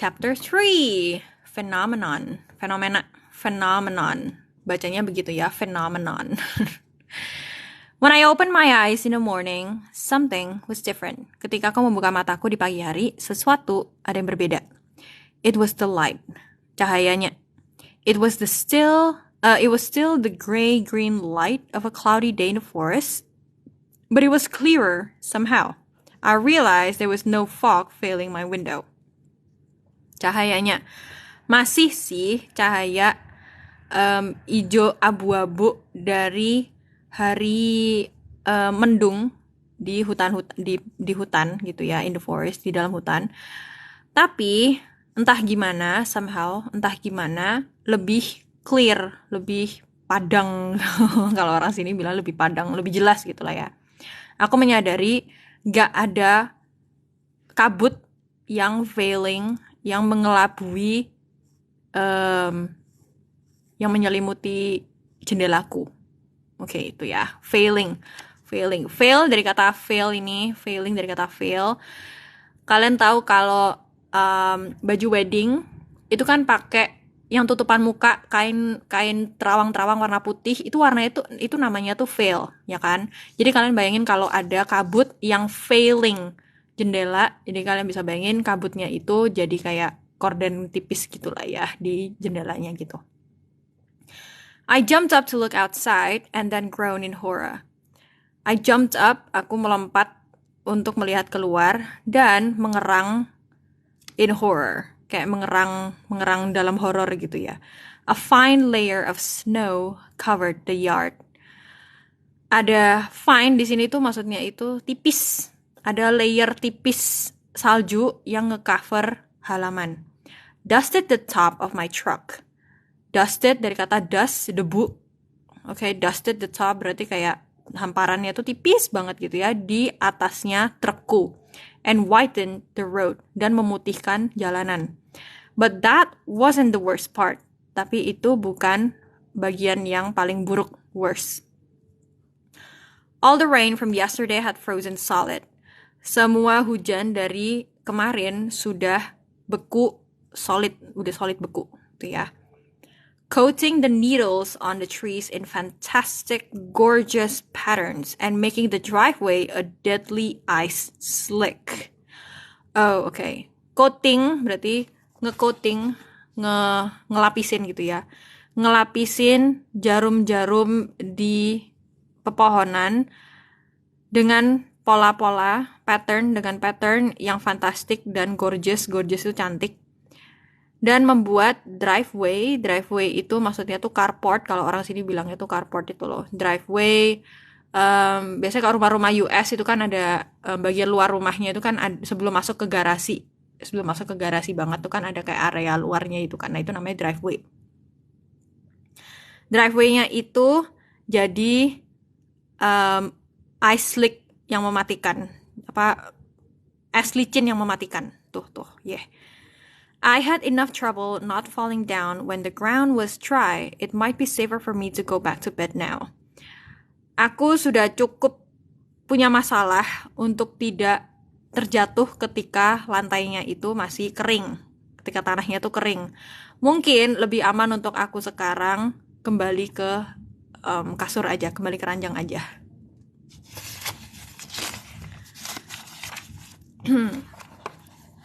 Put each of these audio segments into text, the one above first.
Chapter 3, Phenomenon. Bacanya begitu ya, phenomenon. When I opened my eyes in the morning, something was different. Ketika aku membuka mataku di pagi hari, sesuatu ada yang berbeda. It was the light, cahayanya. It was still the gray-green light of a cloudy day in the forest, but it was clearer somehow. I realized there was no fog veiling my window. Cahayanya masih sih cahaya hijau abu-abu dari hari mendung di hutan gitu ya, in the forest, di dalam hutan. Tapi entah gimana lebih clear, lebih padang. Kalau orang sini bilang lebih padang, lebih jelas gitu lah ya. Aku menyadari gak ada kabut yang veiling, yang mengelabui, yang menyelimuti jendelaku. Oke, itu ya. Failing. Fail dari kata fail ini. Failing dari kata fail. Kalian tahu kalau baju wedding itu kan pakai yang tutupan muka, kain terawang-terawang warna putih. Itu warnanya itu namanya tuh veil, ya kan? Jadi kalian bayangin kalau ada kabut yang veiling jendela, jadi kalian bisa bayangin kabutnya itu jadi kayak korden tipis gitulah ya di jendelanya gitu. I jumped up to look outside and then groaned in horror. I jumped up, aku melompat untuk melihat keluar dan mengerang in horror, kayak mengerang dalam horor gitu ya. A fine layer of snow covered the yard. Ada fine di sini tuh maksudnya itu tipis. Ada layer tipis salju yang ngecover halaman. Dusted the top of my truck. Dusted dari kata dust, debu. Oke, dusted the top berarti kayak hamparannya tuh tipis banget gitu ya di atasnya trukku. And whitened the road, dan memutihkan jalanan. But that wasn't the worst part. Tapi itu bukan bagian yang paling buruk, worse. All the rain from yesterday had frozen solid. Semua hujan dari kemarin sudah beku solid, udah solid beku, gitu ya. Coating the needles on the trees in fantastic, gorgeous patterns and making the driveway a deadly ice slick. Oh, okay. Coating berarti nge-coating, ngelapisin gitu ya. Ngelapisin jarum-jarum di pepohonan dengan pola-pola, dengan pattern yang fantastik dan gorgeous itu cantik. Dan membuat driveway itu maksudnya tuh carport, kalau orang sini bilangnya tuh carport itu loh. Driveway, biasanya kalau rumah-rumah US itu kan ada bagian luar rumahnya itu kan sebelum masuk ke garasi banget tuh kan ada kayak area luarnya itu kan, nah itu namanya driveway. Driveway-nya itu jadi ice slick yang mematikan, es licin yang mematikan, tuh, yeah. I had enough trouble not falling down when the ground was dry. It might be safer for me to go back to bed now. Aku sudah cukup punya masalah untuk tidak terjatuh ketika lantainya itu masih kering, ketika tanahnya itu kering. Mungkin lebih aman untuk aku sekarang kembali ke kasur aja, kembali ke ranjang aja.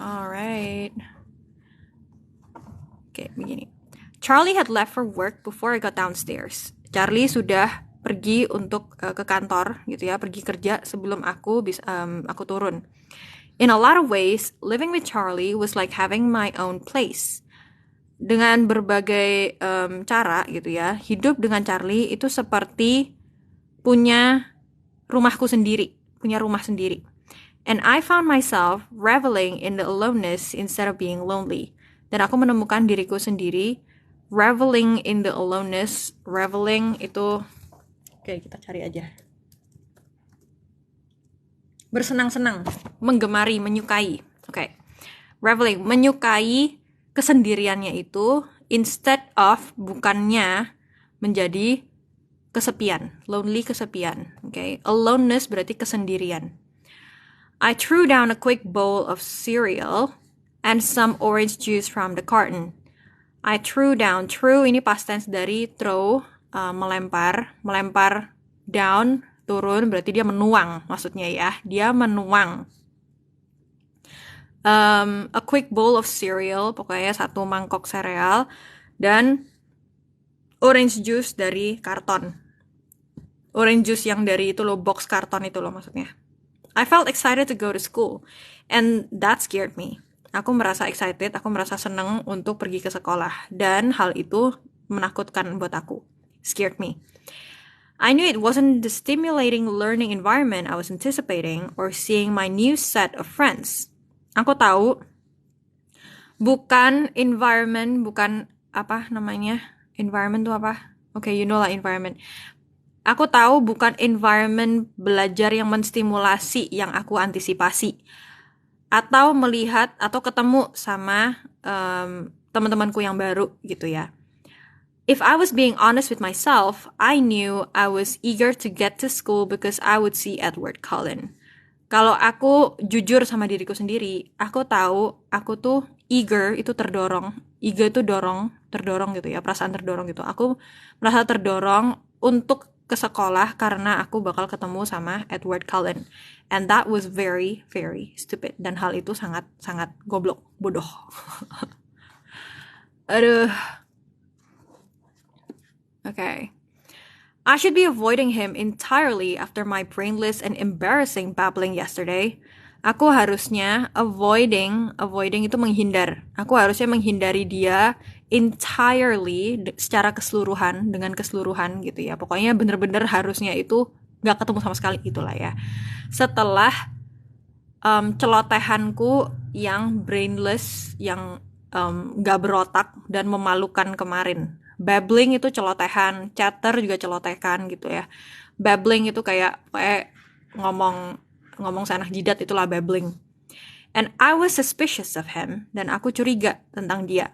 Alright. Oke, begini. Charlie had left for work before I got downstairs. Charlie sudah pergi untuk ke kantor gitu ya, pergi kerja sebelum aku turun. In a lot of ways, living with Charlie was like having my own place. Dengan berbagai cara gitu ya, hidup dengan Charlie itu seperti punya rumah sendiri. And I found myself reveling in the aloneness instead of being lonely. Dan aku menemukan diriku sendiri reveling in the aloneness. Reveling itu, oke, kita cari aja. Bersenang-senang, menggemari, menyukai. Oke. Reveling, menyukai kesendiriannya itu instead of, bukannya menjadi kesepian, lonely, kesepian. Oke. Aloneness berarti kesendirian. I threw down a quick bowl of cereal and some orange juice from the carton. I threw down. Threw ini past tense dari throw, melempar. Melempar down, turun, berarti dia menuang maksudnya ya. Dia menuang. A quick bowl of cereal, pokoknya satu mangkok sereal. Dan orange juice dari karton. Orange juice yang dari itu loh, box karton itu loh maksudnya. I felt excited to go to school. And that scared me. Aku merasa excited, aku merasa seneng untuk pergi ke sekolah. Dan hal itu menakutkan buat aku. Scared me. I knew it wasn't the stimulating learning environment I was anticipating or seeing my new set of friends. Aku tahu bukan environment, bukan apa namanya? Environment itu apa? Okay, you know lah environment. Aku tahu bukan environment belajar yang menstimulasi yang aku antisipasi. Atau melihat atau ketemu sama teman-temanku yang baru gitu ya. If I was being honest with myself, I knew I was eager to get to school because I would see Edward Cullen. Kalau aku jujur sama diriku sendiri, aku tahu aku tuh eager itu terdorong. Eager itu dorong, terdorong gitu ya, perasaan terdorong gitu. Aku merasa terdorong untuk ke sekolah karena aku bakal ketemu sama Edward Cullen. And that was very, very stupid. Dan hal itu sangat goblok, bodoh. Aduh. Okay. I should be avoiding him entirely after my brainless and embarrassing babbling yesterday. Aku harusnya avoiding itu menghindar. Aku harusnya menghindari dia entirely secara keseluruhan, dengan keseluruhan gitu ya. Pokoknya bener-bener harusnya itu gak ketemu sama sekali itulah ya. Setelah celotehanku yang brainless, yang gak berotak dan memalukan kemarin. Babbling itu celotehan, chatter juga celotehan gitu ya. Babbling itu kayak ngomong seanak jidat, itulah babbling. And I was suspicious of him, dan aku curiga tentang dia.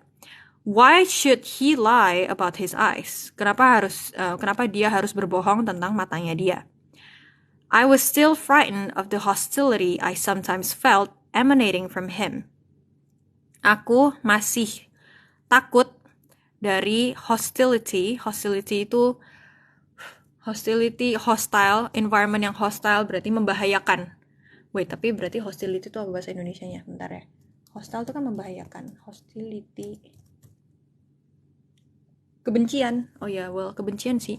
Why should he lie about his eyes? Kenapa dia harus berbohong tentang matanya dia? I was still frightened of the hostility I sometimes felt emanating from him. Aku masih takut dari hostility itu hostile, environment yang hostile berarti membahayakan. Wait, tapi berarti hostility itu apa bahasa Indonesianya? Bentar ya. Hostile itu kan membahayakan. Hostility. Kebencian. Oh ya, kebencian sih.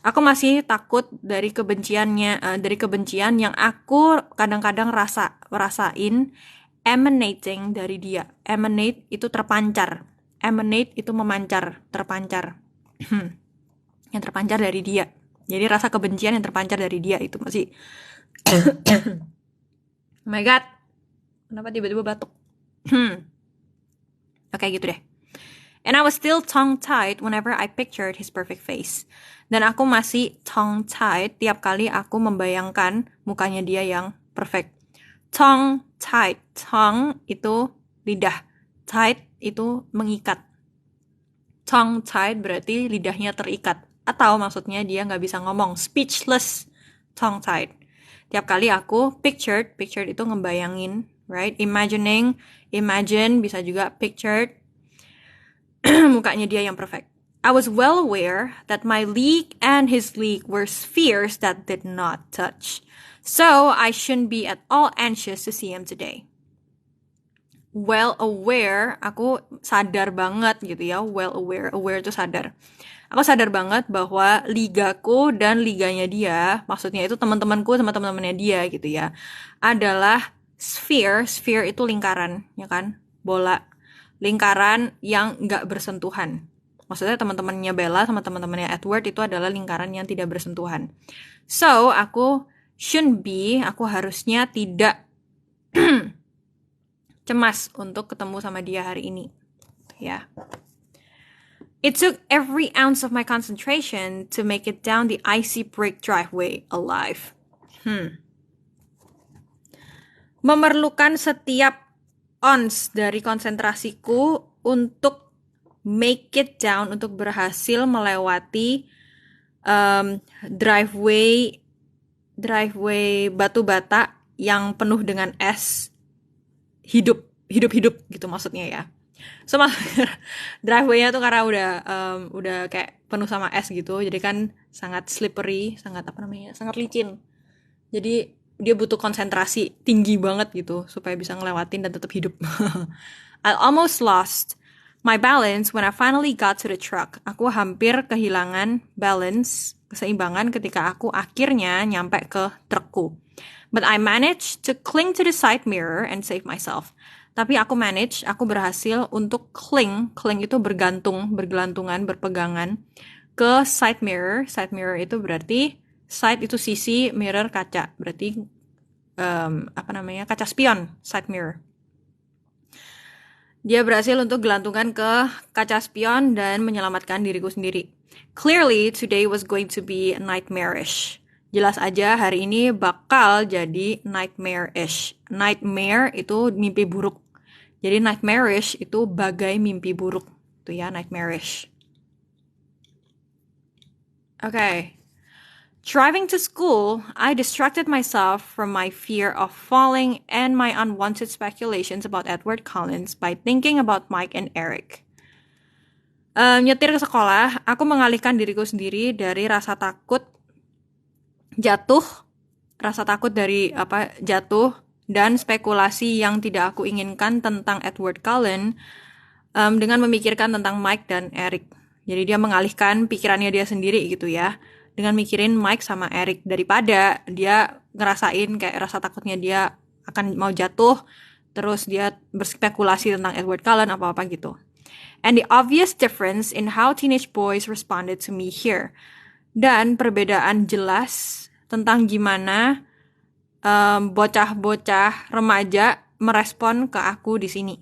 Aku masih takut dari kebencian yang aku kadang-kadang rasain emanating dari dia. Emanate itu terpancar. Emanate itu memancar, terpancar. Yang terpancar dari dia. Jadi rasa kebencian yang terpancar dari dia itu masih oh my god. Kenapa tiba-tiba batuk? Oke, gitu deh. And I was still tongue-tied whenever I pictured his perfect face. Dan aku masih tongue-tied tiap kali aku membayangkan mukanya dia yang perfect. Tongue-tied. Tongue itu lidah. Tied itu mengikat. Tongue-tied berarti lidahnya terikat. Atau maksudnya dia gak bisa ngomong. Speechless. Tongue-tied. Tiap kali aku pictured itu ngebayangin, right? Imagine, bisa juga pictured mukanya dia yang perfect. I was well aware that my league and his league were spheres that did not touch. So I shouldn't be at all anxious to see him today. Well aware, aku sadar banget gitu ya. Well aware itu sadar. Aku sadar banget bahwa ligaku dan liganya dia, maksudnya itu teman-temanku sama teman-temannya dia gitu ya, adalah sphere. Sphere itu lingkaran, ya kan? Bola. Lingkaran yang gak bersentuhan. Maksudnya teman-temannya Bella sama teman-temannya Edward itu adalah lingkaran yang tidak bersentuhan. So, aku harusnya tidak cemas untuk ketemu sama dia hari ini. Ya. It took every ounce of my concentration to make it down the icy brick driveway alive. Memerlukan setiap ounce dari konsentrasiku untuk make it down, untuk berhasil melewati driveway batu bata yang penuh dengan es hidup. hidup-hidup gitu maksudnya ya. So driveway-nya tuh karena udah kayak penuh sama es gitu, jadi kan sangat slippery, sangat apa namanya, sangat licin. Jadi dia butuh konsentrasi tinggi banget gitu supaya bisa ngelewatin dan tetap hidup. I almost lost my balance when I finally got to the truck. Aku hampir kehilangan balance, keseimbangan ketika aku akhirnya nyampe ke trukku. But I managed to cling to the side mirror and save myself. Tapi aku berhasil untuk cling itu bergelantungan, berpegangan ke side mirror. Side mirror itu berarti side itu sisi, mirror kaca, berarti kaca spion, side mirror. Dia berhasil untuk gelantungan ke kaca spion dan menyelamatkan diriku sendiri. Clearly, today was going to be nightmarish. Jelas aja hari ini bakal jadi nightmare-ish. Nightmare itu mimpi buruk. Jadi nightmarish itu bagai mimpi buruk. Itu ya, nightmarish. Okay. Driving to school, I distracted myself from my fear of falling and my unwanted speculations about Edward Collins by thinking about Mike and Eric. Nyetir ke sekolah, aku mengalihkan diriku sendiri dari rasa takut jatuh dan spekulasi yang tidak aku inginkan tentang Edward Cullen dengan memikirkan tentang Mike dan Eric. Jadi dia mengalihkan pikirannya dia sendiri gitu ya, dengan mikirin Mike sama Eric daripada dia ngerasain kayak rasa takutnya dia akan mau jatuh, terus dia berspekulasi tentang Edward Cullen apa-apa gitu. And the obvious difference in how teenage boys responded to me here. Dan perbedaan jelas tentang gimana bocah-bocah remaja merespon ke aku di sini.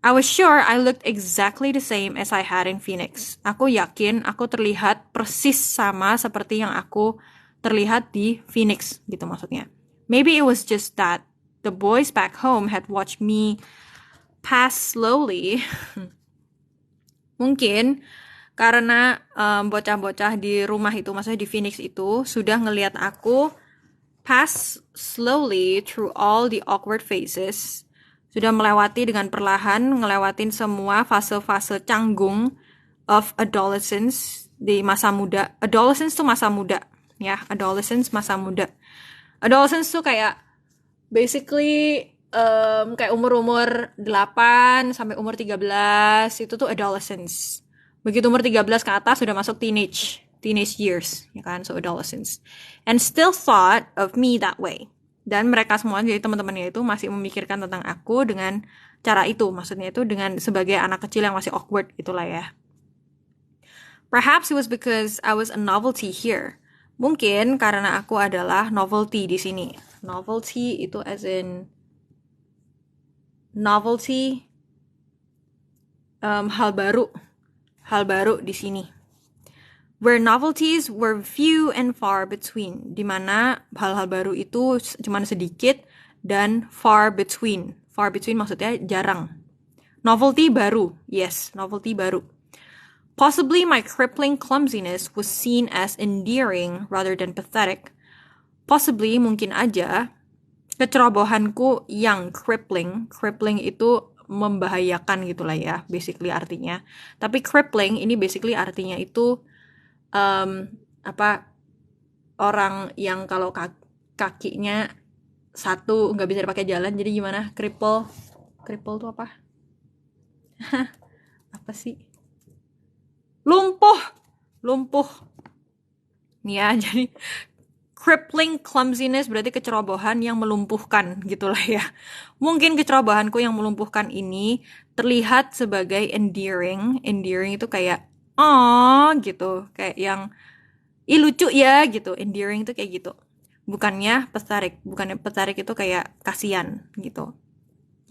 I was sure I looked exactly the same as I had in Phoenix. Aku yakin aku terlihat persis sama seperti yang aku terlihat di Phoenix gitu maksudnya. Maybe it was just that the boys back home had watched me pass slowly. Mungkin karena bocah-bocah di rumah itu, maksudnya di Phoenix itu, sudah ngelihat aku pass slowly through all the awkward phases. Sudah melewati dengan perlahan, ngelewatin semua fase-fase canggung of adolescence di masa muda. Adolescence tuh masa muda, ya. Adolescence, masa muda. Adolescence tuh kayak basically kayak umur-umur 8 sampai umur 13 itu tuh adolescence. Begitu umur 13 ke atas sudah masuk teenage years, ya kan, so adolescence. And still thought of me that way. Dan mereka semua, jadi teman-temannya itu masih memikirkan tentang aku dengan cara itu, maksudnya itu dengan sebagai anak kecil yang masih awkward itulah ya. Perhaps it was because I was a novelty here. Mungkin karena aku adalah novelty di sini. Novelty itu as in novelty, hal baru di sini. Where novelties were few and far between, di mana hal-hal baru itu cuma sedikit dan far between. Far between maksudnya jarang. Novelty baru, yes, novelty baru. Possibly my crippling clumsiness was seen as endearing rather than pathetic. Possibly, mungkin aja, kecerobohanku yang crippling itu membahayakan gitulah ya, basically artinya. Tapi crippling ini basically artinya itu orang yang kalau kakinya satu nggak bisa dipakai jalan, jadi gimana? Cripple tuh apa? Apa sih? Lumpuh nih ya. Jadi crippling clumsiness berarti kecerobohan yang melumpuhkan gitulah ya. Mungkin kecerobohanku yang melumpuhkan ini terlihat sebagai endearing itu kayak gitu, kayak yang lucu ya gitu. Endearing itu kayak gitu, bukannya pathetic itu kayak kasihan gitu.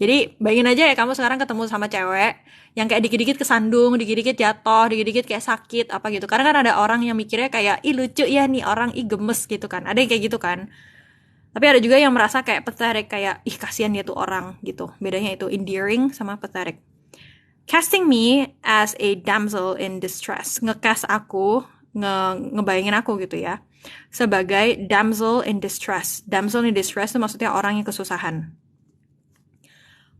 Jadi bayangin aja ya, kamu sekarang ketemu sama cewek yang kayak dikit-dikit kesandung, dikit-dikit jatuh, dikit-dikit kayak sakit apa gitu. Karena kan ada orang yang mikirnya kayak lucu ya nih orang, gemes gitu kan, ada yang kayak gitu kan. Tapi ada juga yang merasa kayak pathetic, kayak kasihan dia tuh orang gitu. Bedanya itu endearing sama pathetic. Casting me as a damsel in distress, ngecast aku, ngebayangin aku gitu ya, sebagai damsel in distress. Damsel in distress itu maksudnya orang yang kesusahan.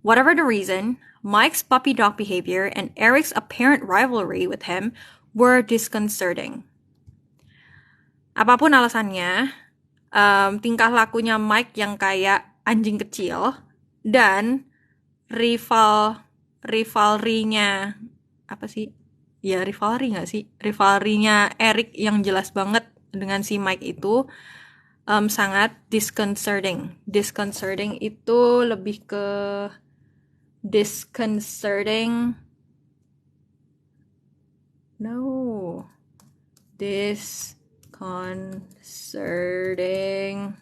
Whatever the reason, Mike's puppy dog behavior and Eric's apparent rivalry with him were disconcerting. Apapun alasannya, tingkah lakunya Mike yang kayak anjing kecil dan rivalry-nya apa sih? Ya rivalry nggak sih? Rivalry-nya Eric yang jelas banget dengan si Mike itu sangat disconcerting. Disconcerting itu lebih ke disconcerting. No. Disconcerting.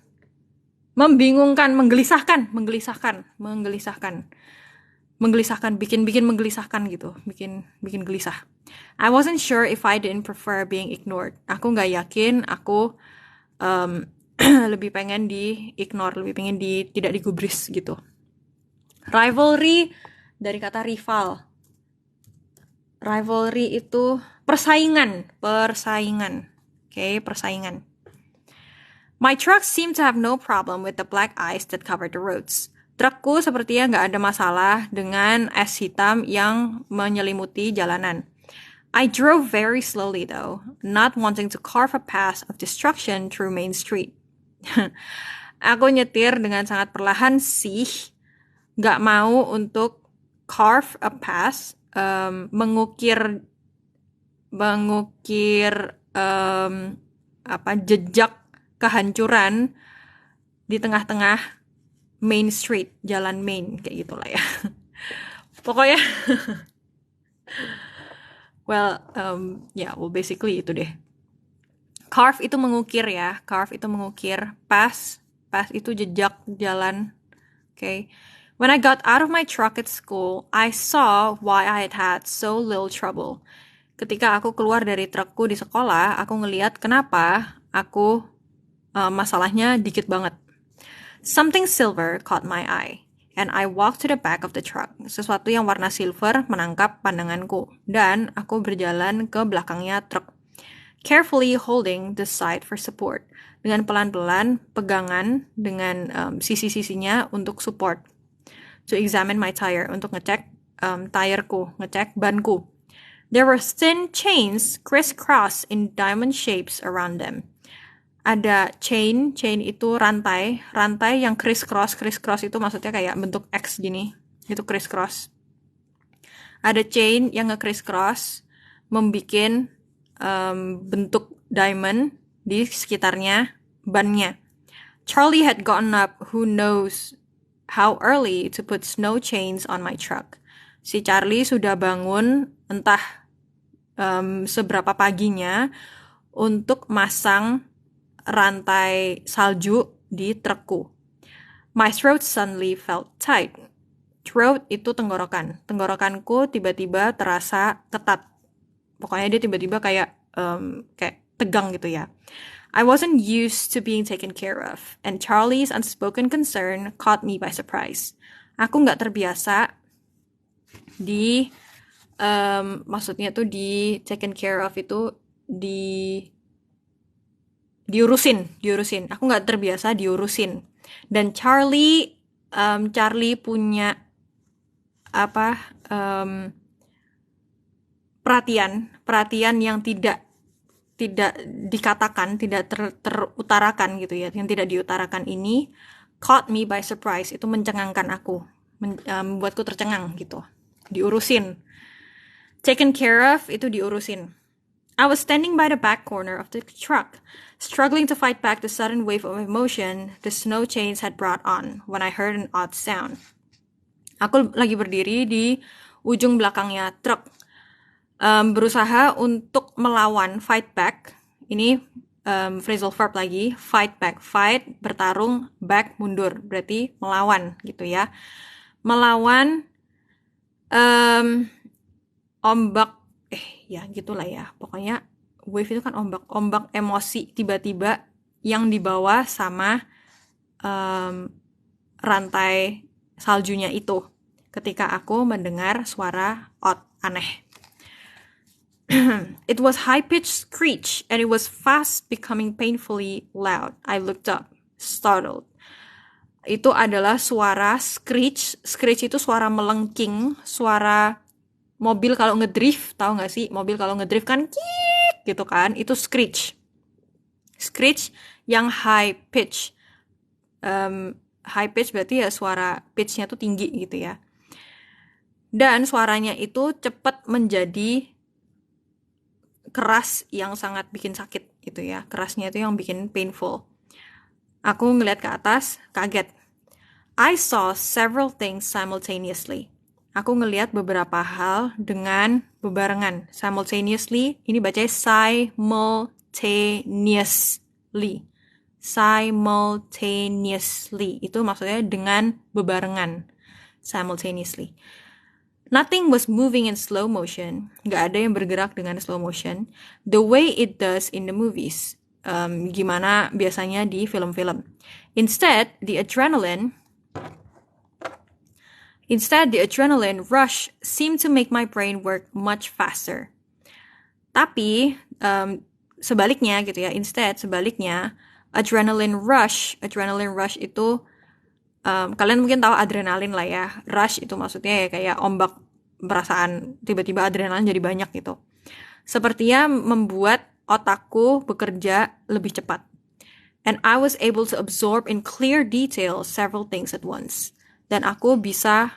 Membingungkan, menggelisahkan, bikin menggelisahkan gitu, bikin gelisah. I wasn't sure if I didn't prefer being ignored. Aku nggak yakin, aku lebih pengen di-ignore, lebih pengen tidak digubris gitu. Rivalry dari kata rival. Rivalry itu persaingan. Okay, persaingan. My truck seemed to have no problem with the black ice that covered the roads. Trukku sepertinya nggak ada masalah dengan es hitam yang menyelimuti jalanan. I drove very slowly though, not wanting to carve a path of destruction through Main Street. Aku nyetir dengan sangat perlahan sih, nggak mau untuk carve a path, mengukir jejak kehancuran di tengah-tengah Main Street, jalan Main, kayak gitulah ya. Pokoknya, basically itu deh. Carve itu mengukir ya, path itu jejak jalan, okay. When I got out of my truck at school, I saw why I had so little trouble. Ketika aku keluar dari trukku di sekolah, aku ngelihat kenapa aku masalahnya dikit banget. Something silver caught my eye, and I walked to the back of the truck. Sesuatu yang warna silver menangkap pandanganku, dan aku berjalan ke belakangnya truk. Carefully holding the side for support. Dengan pelan-pelan pegangan dengan sisi-sisinya untuk support. To examine my tire, untuk ngecek tireku, ngecek banku. There were thin chains crisscross in diamond shapes around them. Ada chain itu rantai yang crisscross itu maksudnya kayak bentuk X gini, itu crisscross. Ada chain yang nge-crisscross membikin bentuk diamond di sekitarnya bannya. Charlie had gotten up who knows how early to put snow chains on my truck. Si Charlie sudah bangun entah seberapa paginya untuk masang rantai salju di trukku. My throat suddenly felt tight. Throat itu tenggorokan. Tenggorokanku tiba-tiba terasa ketat. Pokoknya dia tiba-tiba kayak tegang gitu ya. I wasn't used to being taken care of, and Charlie's unspoken concern caught me by surprise. Aku nggak terbiasa maksudnya tuh di taken care of itu diurusin. Aku nggak terbiasa diurusin. Dan Charlie punya perhatian yang tidak dikatakan, tidak terutarakan gitu ya, yang tidak diutarakan ini caught me by surprise. Itu mencengangkan aku, membuatku tercengang gitu. Diurusin. Taken care of itu diurusin. I was standing by the back corner of the truck, struggling to fight back the sudden wave of emotion the snow chains had brought on when I heard an odd sound. Aku lagi berdiri di ujung belakangnya truk, berusaha untuk melawan, fight back. Ini phrasal verb lagi, fight back. Fight, bertarung, back, mundur. Berarti melawan gitu ya. Melawan ombak, ya gitulah ya. Pokoknya wave itu kan ombak emosi tiba-tiba yang dibawa sama rantai saljunya itu. Ketika aku mendengar suara aneh. It was high-pitched screech, and it was fast becoming painfully loud. I looked up, startled. itu adalah suara screech. Screech itu suara melengking, suara mobil kalau ngedrift, tahu nggak sih? Mobil kalau ngedrift kan kiik gitu kan, itu screech. Screech yang high pitch. High pitch berarti ya suara pitch-nya tuh tinggi gitu ya. Dan suaranya itu cepat menjadi keras yang sangat bikin sakit gitu ya. Kerasnya itu yang bikin painful. Aku ngeliat ke atas, kaget. I saw several things simultaneously. Aku ngeliat beberapa hal dengan bebarengan. Simultaneously, ini bacanya simultaneously. Simultaneously. Itu maksudnya dengan bebarengan. Simultaneously. Nothing was moving in slow motion. Nggak ada yang bergerak dengan slow motion. The way it does in the movies. Gimana biasanya di film-film. Instead, the adrenaline rush seemed to make my brain work much faster. Tapi, sebaliknya gitu ya. Sebaliknya, adrenaline rush itu kalian mungkin tahu adrenalin lah ya. Rush itu maksudnya ya kayak ombak perasaan, tiba-tiba adrenalin jadi banyak gitu. Sepertinya membuat otakku bekerja lebih cepat. And I was able to absorb in clear detail several things at once. Dan aku bisa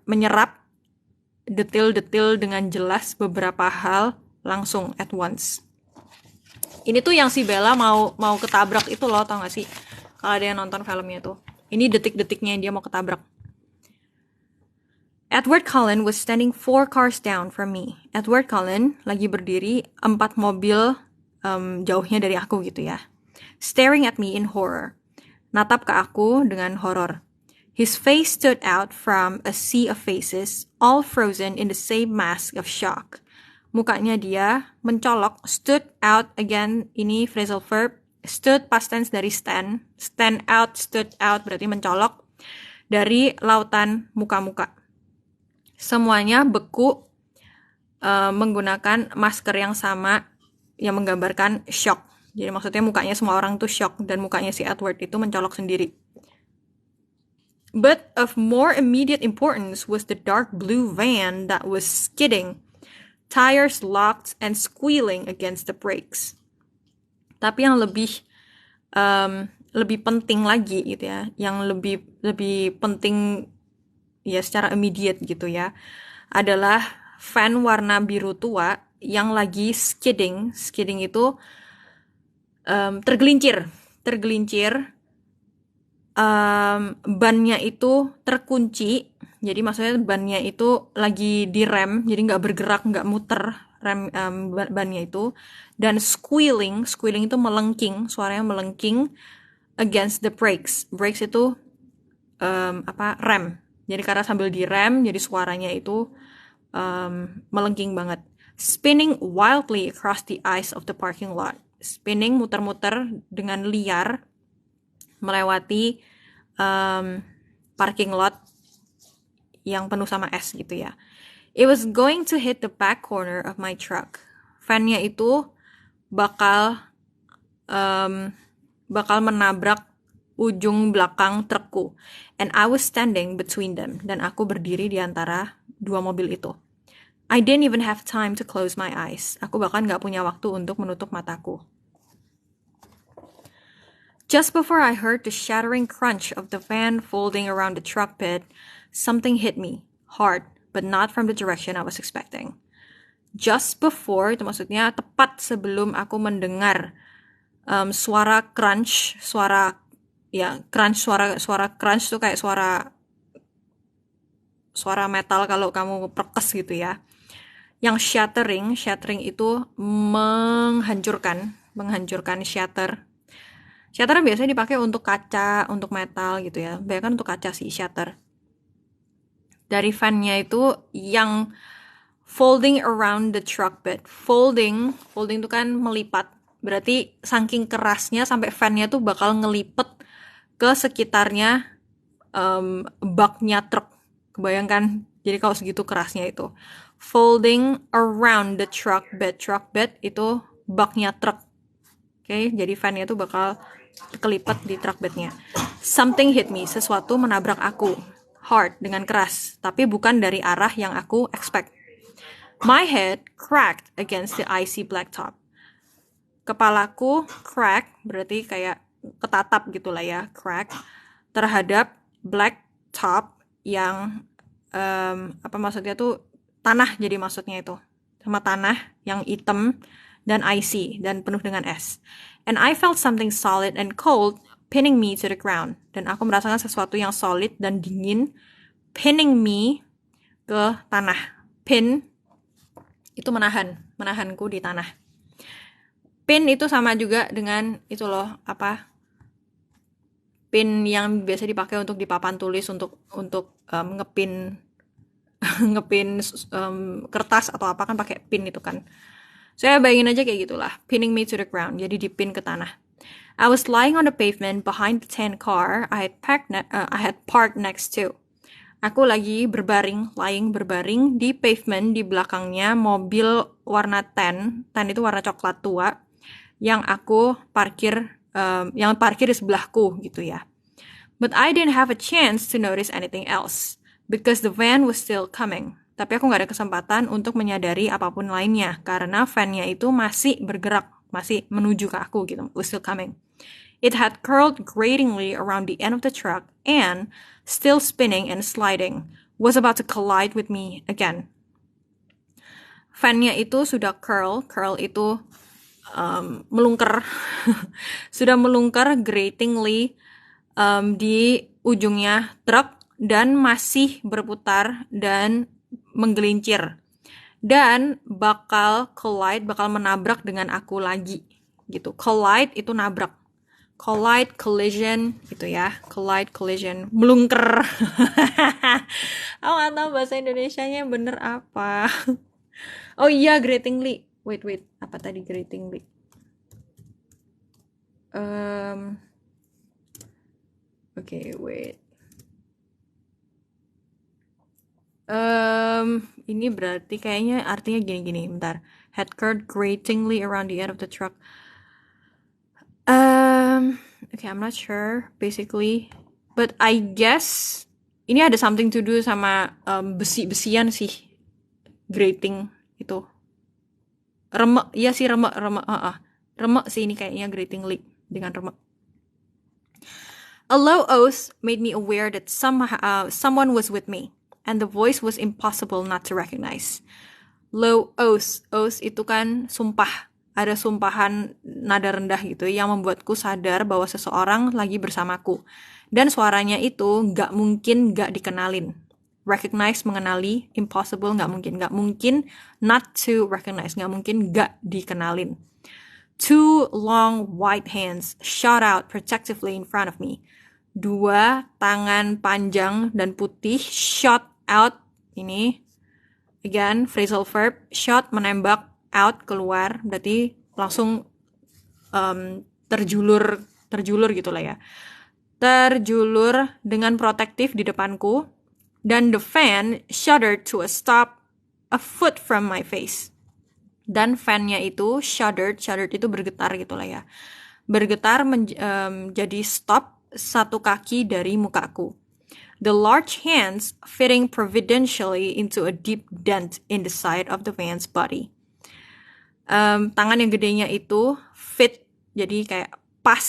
menyerap detail-detail dengan jelas beberapa hal langsung at once. Ini tuh yang si Bella mau ketabrak itu loh, tau gak sih? Kalau ada yang nonton filmnya tuh. Ini detik-detiknya dia mau ketabrak. Edward Cullen was standing 4 cars down from me. Edward Cullen lagi berdiri 4 mobil jauhnya dari aku gitu ya. Staring at me in horror. Natap ke aku dengan horor. His face stood out from a sea of faces, all frozen in the same mask of shock. Mukanya dia mencolok, stood out again, ini phrasal verb. Stood past tense dari stand. Stand out, stood out berarti mencolok. Dari lautan muka-muka. Semuanya beku menggunakan masker yang sama yang menggambarkan shock. Jadi maksudnya mukanya semua orang tuh shock dan mukanya si Edward itu mencolok sendiri. But of more immediate importance was the dark blue van that was skidding, tires locked and squealing against the brakes. Tapi yang lebih penting lagi gitu ya, yang lebih penting ya secara immediate gitu ya, adalah van warna biru tua yang lagi skidding. Skidding itu tergelincir. Bannya itu terkunci. Jadi maksudnya bannya itu lagi direm, jadi nggak bergerak, nggak muter rem bannya itu. Dan squealing itu melengking, suaranya melengking against the brakes. Brakes itu rem. Jadi karena sambil direm, jadi suaranya itu melengking banget. Spinning wildly across the ice of the parking lot. Spinning, muter-muter dengan liar melewati parking lot yang penuh sama es gitu ya. It was going to hit the back corner of my truck. Van-nya itu bakal menabrak ujung belakang trukku. And I was standing between them. Dan aku berdiri di antara dua mobil itu. I didn't even have time to close my eyes. Aku bahkan gak punya waktu untuk menutup mataku. Just before I heard the shattering crunch of the van folding around the truck bed, something hit me, hard, but not from the direction I was expecting. Just before, itu maksudnya tepat sebelum aku mendengar suara crunch, suara crunch tuh kayak suara metal kalau kamu perkes gitu ya. Yang shattering itu menghancurkan shatter. Shatter biasanya dipakai untuk kaca, untuk metal gitu ya. Biasanya untuk kaca sih shatter. Dari van-nya itu yang folding around the truck bed. Folding itu kan melipat. Berarti saking kerasnya sampai van-nya tuh bakal ngelipet ke sekitarnya baknya truk. Kebayangkan? Jadi kalau segitu kerasnya itu. Folding around the truck bed. Truck bed itu baknya truk. Oke, jadi van-nya tuh bakal kelipet di truck bednya. Something hit me, sesuatu menabrak aku. Hard, dengan keras, tapi bukan dari arah yang aku expect. My head cracked against the icy blacktop. Kepalaku crack, berarti kayak ketatap gitulah ya, crack, terhadap black top yang apa maksudnya tuh tanah, jadi maksudnya itu sama tanah yang hitam dan icy dan penuh dengan es. And I felt something solid and cold pinning me to the ground. Dan aku merasakan sesuatu yang solid dan dingin pinning me ke tanah. Pin itu menahanku di tanah. Pin itu sama juga dengan itu loh, apa? Pin yang biasa dipakai untuk di papan tulis untuk ngepin ngepin kertas atau apa kan pakai pin itu kan. Saya bayangin aja kayak gitulah, pinning me to the ground, jadi dipin ke tanah. I was lying on the pavement behind the tan car I had parked next to. Aku lagi berbaring di pavement di belakangnya mobil warna tan itu warna coklat tua, yang aku parkir di sebelahku gitu ya. But I didn't have a chance to notice anything else because the van was still coming. Tapi aku gak ada kesempatan untuk menyadari apapun lainnya karena van-nya itu masih bergerak, masih menuju ke aku gitu, was still coming. It had curled gratingly around the end of the truck and, still spinning and sliding, was about to collide with me again. Van-nya itu sudah curl itu melungker, sudah melungker gratingly di ujungnya truk dan masih berputar dan menggelincir dan bakal menabrak dengan aku lagi gitu. Collide itu nabrak, collide, collision itu ya, collide, collision, melungker. Aku nggak tahu bahasa Indonesianya bener apa. Oh iya, gratingly. Wait, apa tadi gratingly? Okay, wait. Ini berarti kayaknya artinya gini-gini, bentar. Had curled gratingly around the end of the truck. Okay, I'm not sure, basically. But I guess ini ada something to do sama besi-besian sih. Grating itu. Remek, iya sih remek. Remek sih ini kayaknya gratingly dengan remek. A low oath made me aware that someone was with me. And the voice was impossible not to recognize. Low oath itu kan sumpah. Ada sumpahan nada rendah gitu yang membuatku sadar bahwa seseorang lagi bersamaku. Dan suaranya itu gak mungkin gak dikenalin. Recognize, mengenali, impossible, gak mungkin not to recognize, gak mungkin gak dikenalin. Two long white hands shot out protectively in front of me. Dua tangan panjang dan putih shot out, ini again phrasal verb, shot menembak, out keluar, berarti langsung terjulur gitulah ya, terjulur dengan protektif di depanku, dan the fan shuddered to a stop a foot from my face. Dan fan-nya itu shuddered itu bergetar gitulah ya, bergetar jadi stop satu kaki dari mukaku. The large hands fitting providentially into a deep dent in the side of the van's body. Tangan yang gedenya itu fit, jadi kayak pas,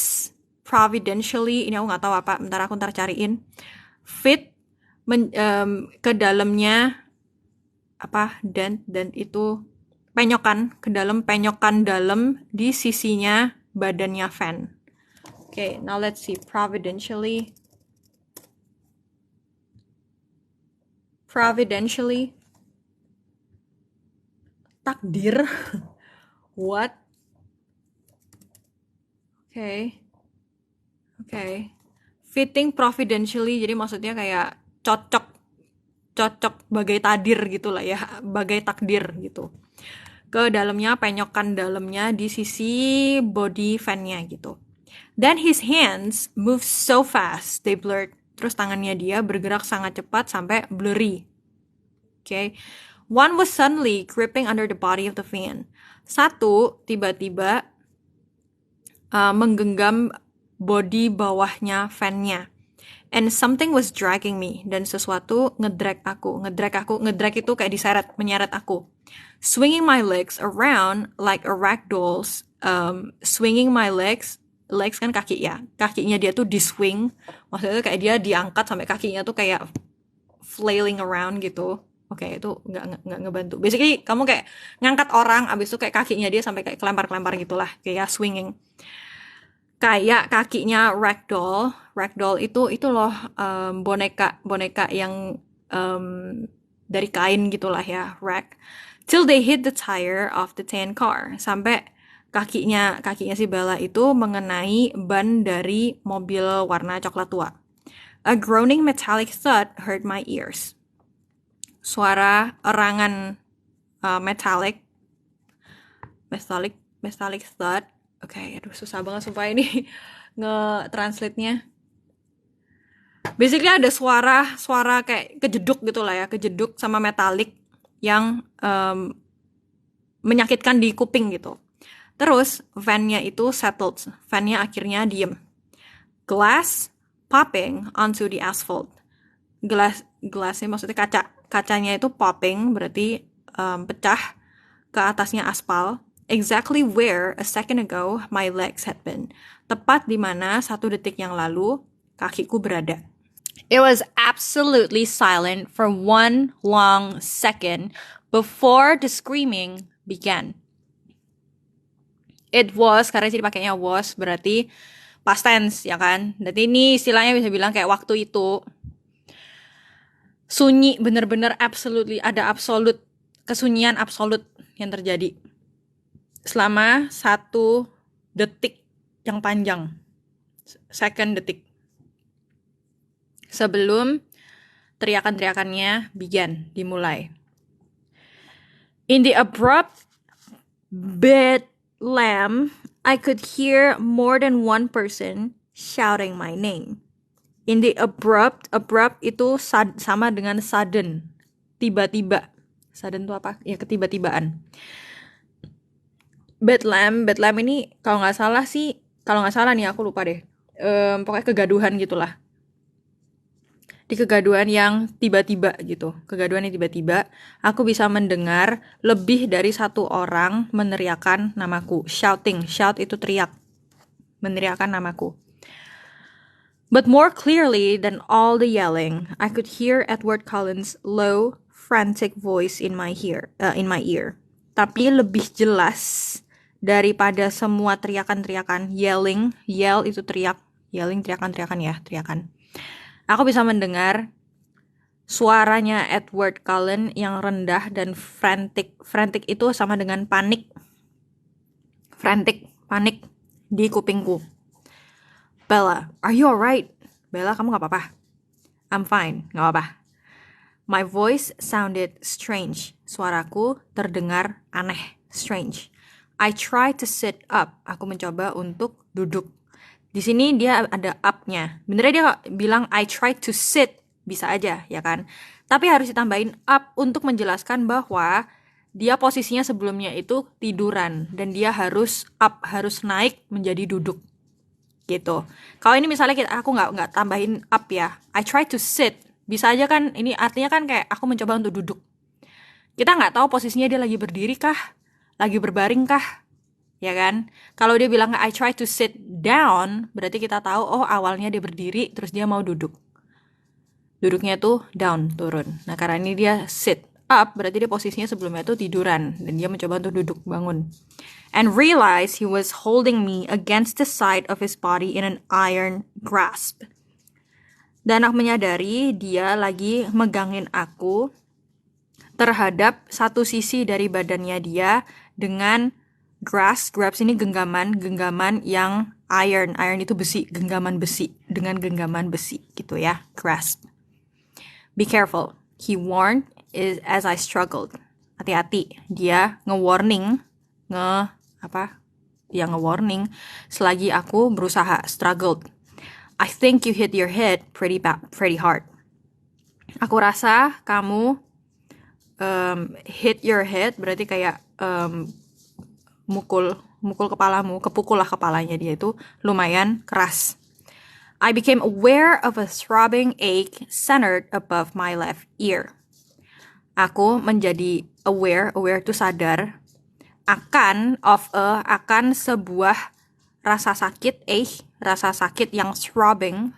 providentially, ini aku nggak tahu apa, aku ntar cariin. Fit ke dalamnya apa, dent itu penyokan ke dalam, penyokan dalam di sisinya badannya van. Okay, now let's see, providentially, takdir. What? Okay. Fitting providentially, jadi maksudnya kayak cocok bagai tadir gitulah ya, bagai takdir gitu. Ke dalamnya, penyokan dalamnya di sisi body fan-nya gitu. Then his hands moved so fast they blurred. Terus tangannya dia bergerak sangat cepat sampai blurry. Okay. One was suddenly gripping under the body of the van. Satu tiba-tiba menggenggam body bawahnya fan-nya. And something was dragging me. Dan sesuatu ngedrag aku. Ngedrag itu kayak diseret, menyeret aku. Swinging my legs around like a ragdoll. Swinging my legs kan kaki ya. Kakinya dia tuh di-swing. Maksudnya kayak dia diangkat sampai kakinya tuh kayak flailing around gitu. Oke, itu nggak ngebantu. Basically, kamu kayak ngangkat orang, abis itu kayak kakinya dia sampai kayak kelempar-kelempar gitulah. Kayak swinging. Kayak kakinya ragdoll. Ragdoll itu loh boneka yang dari kain gitulah ya, rag. Till they hit the tire of the tan car. Sampai kakinya si Bella itu mengenai ban dari mobil warna coklat tua. A groaning metallic thud hurt my ears. Suara erangan metallic thud. Oke, aduh susah banget sumpah ini nge-translate-nya. Basically ada suara kayak kejeduk gitu lah ya, kejeduk sama metalik yang menyakitkan di kuping gitu. Terus van-nya itu settled, van-nya akhirnya diem. Glass popping onto the asphalt. Glassnya maksudnya kacanya itu popping berarti pecah ke atasnya aspal. Exactly where a second ago my legs had been. Tepat di mana 1 detik yang lalu kakiku berada. It was absolutely silent for 1 long second before the screaming began. It was, karena sini pakainya was, berarti past tense, ya kan? Jadi ini istilahnya bisa bilang kayak waktu itu sunyi, bener-bener absolutely, ada absolute, kesunyian absolut yang terjadi. Selama 1 detik yang panjang. Second detik. Sebelum teriakan-teriakannya dimulai. In the abrupt bedlam, I could hear more than one person shouting my name. In the abrupt itu sama dengan sudden, tiba-tiba. Sudden itu apa? Ya, ketiba-tibaan. Bedlam ini kalau nggak salah nih aku lupa deh. Pokoknya kegaduhan gitulah. Di kegaduhan yang tiba-tiba gitu. Kegaduhan yang tiba-tiba, aku bisa mendengar lebih dari 1 orang meneriakkan namaku. Shouting, shout itu teriak. Meneriakkan namaku. But more clearly than all the yelling, I could hear Edward Cullen's low, frantic voice in my ear. Tapi lebih jelas daripada semua teriakan-teriakan, yell itu teriak, yelling teriakan ya, teriakan. Aku bisa mendengar suaranya Edward Cullen yang rendah dan frantic. Frantic itu sama dengan panik. Frantic, panik di kupingku. Bella, are you alright? Bella, kamu gak apa-apa? I'm fine, gak apa-apa. My voice sounded strange. Suaraku terdengar aneh, strange. I tried to sit up. Aku mencoba untuk duduk. Di sini dia ada up-nya. Benernya dia bilang I tried to sit. Bisa aja, ya kan? Tapi harus ditambahin up untuk menjelaskan bahwa dia posisinya sebelumnya itu tiduran. Dan dia harus up, harus naik menjadi duduk. Gitu. Kalau ini misalnya aku nggak tambahin up ya. I tried to sit. Bisa aja kan, ini artinya kan kayak aku mencoba untuk duduk. Kita nggak tahu posisinya dia lagi berdiri kah? Lagi berbaring kah? Ya kan? Kalau dia bilang I try to sit down, berarti kita tahu oh awalnya dia berdiri terus dia mau duduk. Duduknya tuh down, turun. Nah, karena ini dia sit up, berarti dia posisinya sebelumnya tuh tiduran dan dia mencoba untuk duduk, bangun. And realize he was holding me against the side of his body in an iron grasp. Dan aku menyadari dia lagi megangin aku terhadap satu sisi dari badannya dia dengan grasp ini genggaman yang iron itu besi, genggaman besi, dengan genggaman besi gitu ya, grasp. Be careful, he warned as I struggled. Hati-hati, dia nge-warning selagi aku berusaha, struggled. I think you hit your head pretty hard. Aku rasa kamu hit your head berarti kayak mukul kepukul lah kepalanya dia itu lumayan keras. I became aware of a throbbing ache centered above my left ear. Aku menjadi aware itu sadar, akan sebuah rasa sakit yang throbbing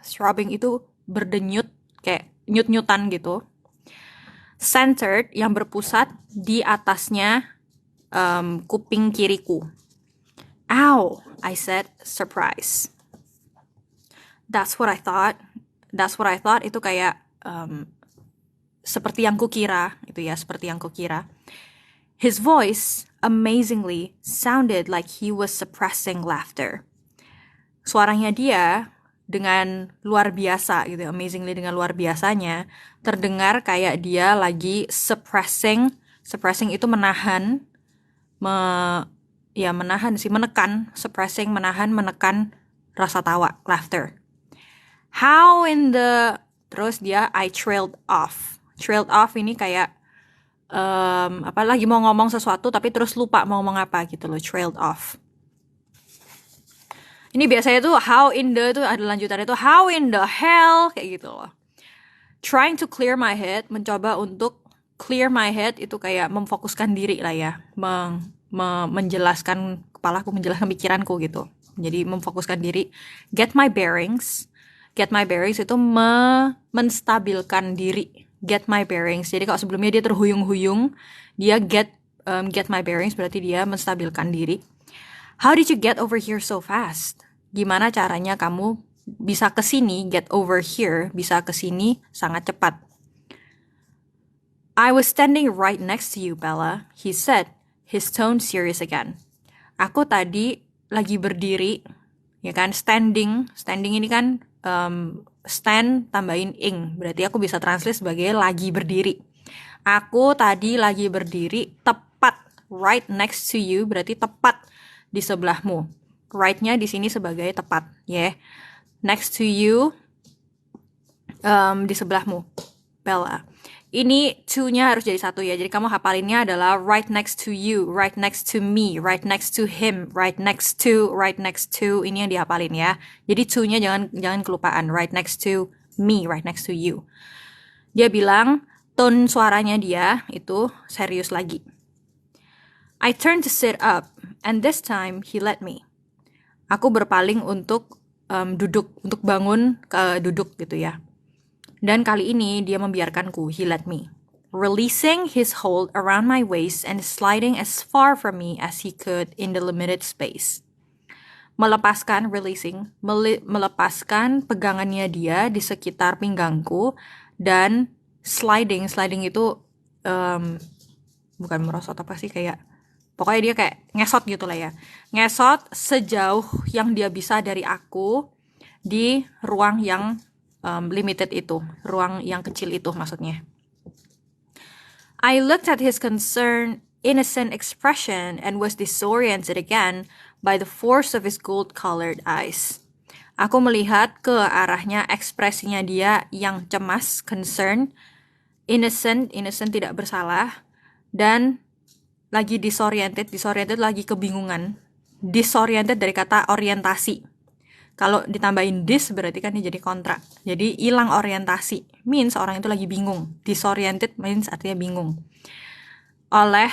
itu berdenyut, kayak nyut-nyutan gitu. Centered, yang berpusat di atasnya kuping kiriku. Ow, I said, surprise. That's what I thought itu kayak seperti yang kukira, seperti yang kukira. His voice amazingly sounded like he was suppressing laughter. Suaranya dia dengan luar biasa gitu, amazingly dengan luar biasanya, terdengar kayak dia lagi suppressing itu menahan, menekan rasa tawa, laughter. Terus dia, I trailed off. Trailed off ini kayak lagi mau ngomong sesuatu tapi terus lupa mau ngomong apa gitu loh, trailed off. Ini biasanya tuh how in the tuh ada lanjutannya tuh how in the hell kayak gitu loh. Trying to clear my head, mencoba untuk clear my head itu kayak memfokuskan diri lah ya, menjelaskan kepalaku, menjelaskan pikiranku gitu. Jadi memfokuskan diri. Get my bearings itu menstabilkan diri. Get my bearings. Jadi kalau sebelumnya dia terhuyung-huyung, dia get my bearings berarti dia menstabilkan diri. How did you get over here so fast? Gimana caranya kamu bisa kesini, get over here, bisa kesini sangat cepat? I was standing right next to you, Bella, he said, his tone serious again. Aku tadi lagi berdiri, ya kan, standing ini kan stand tambahin ing, berarti aku bisa translate sebagai lagi berdiri. Aku tadi lagi berdiri tepat, right next to you berarti tepat di sebelahmu. Right-nya di sini sebagai tepat, ya. Yeah. Next to you, di sebelahmu, Bella. Ini to-nya harus jadi satu ya. Jadi kamu hapalinnya adalah right next to you, right next to me, right next to him, right next to. Ini yang dihapalin ya. Jadi to-nya jangan kelupaan. Right next to me, right next to you. Dia bilang tone suaranya dia itu serius lagi. I turned to sit up, and this time he let me. Aku berpaling untuk duduk, untuk bangun ke duduk gitu ya. Dan kali ini dia membiarkanku, he let me. Releasing his hold around my waist and sliding as far from me as he could in the limited space. Melepaskan pegangannya dia di sekitar pinggangku dan sliding itu bukan merosot apa sih, kayak pokoknya dia kayak ngesot gitu lah ya. Ngesot sejauh yang dia bisa dari aku di ruang yang limited itu, ruang yang kecil itu maksudnya. I looked at his concerned, innocent expression and was disoriented again by the force of his gold-colored eyes. Aku melihat ke arahnya, ekspresinya dia yang cemas, concern, innocent tidak bersalah, dan lagi disoriented lagi kebingungan. Disoriented dari kata orientasi. Kalau ditambahin dis berarti kan dia jadi kontra. Jadi hilang orientasi. Means orang itu lagi bingung. Disoriented means artinya bingung. Oleh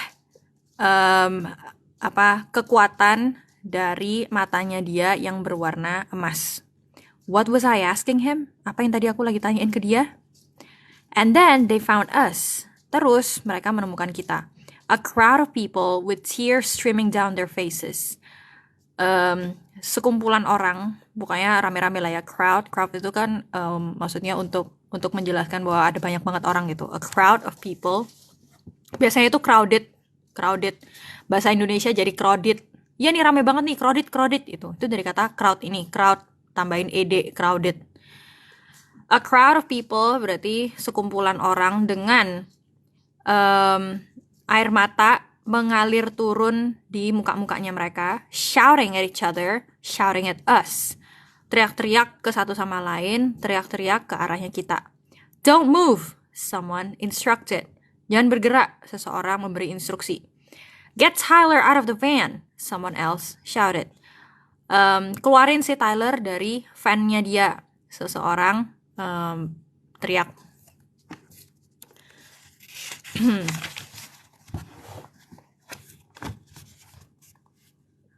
kekuatan dari matanya dia yang berwarna emas. What was I asking him? Apa yang tadi aku lagi tanyain ke dia? And then they found us. Terus mereka menemukan kita. A crowd of people with tears streaming down their faces. Sekumpulan orang, bukannya rame-rame lah ya, crowd itu kan maksudnya untuk menjelaskan bahwa ada banyak banget orang gitu. A crowd of people, biasanya itu crowded, bahasa Indonesia jadi crowded. Ya nih rame banget nih, crowded itu dari kata crowd ini, crowd tambahin ed, crowded. A crowd of people berarti sekumpulan orang dengan air mata mengalir turun di muka-mukanya mereka, shouting at each other, shouting at us. Teriak-teriak ke satu sama lain, teriak-teriak ke arahnya kita. Don't move, someone instructed. Jangan bergerak, seseorang memberi instruksi. Get Tyler out of the van, someone else shouted. Keluarin si Tyler dari van-nya dia. Seseorang teriak.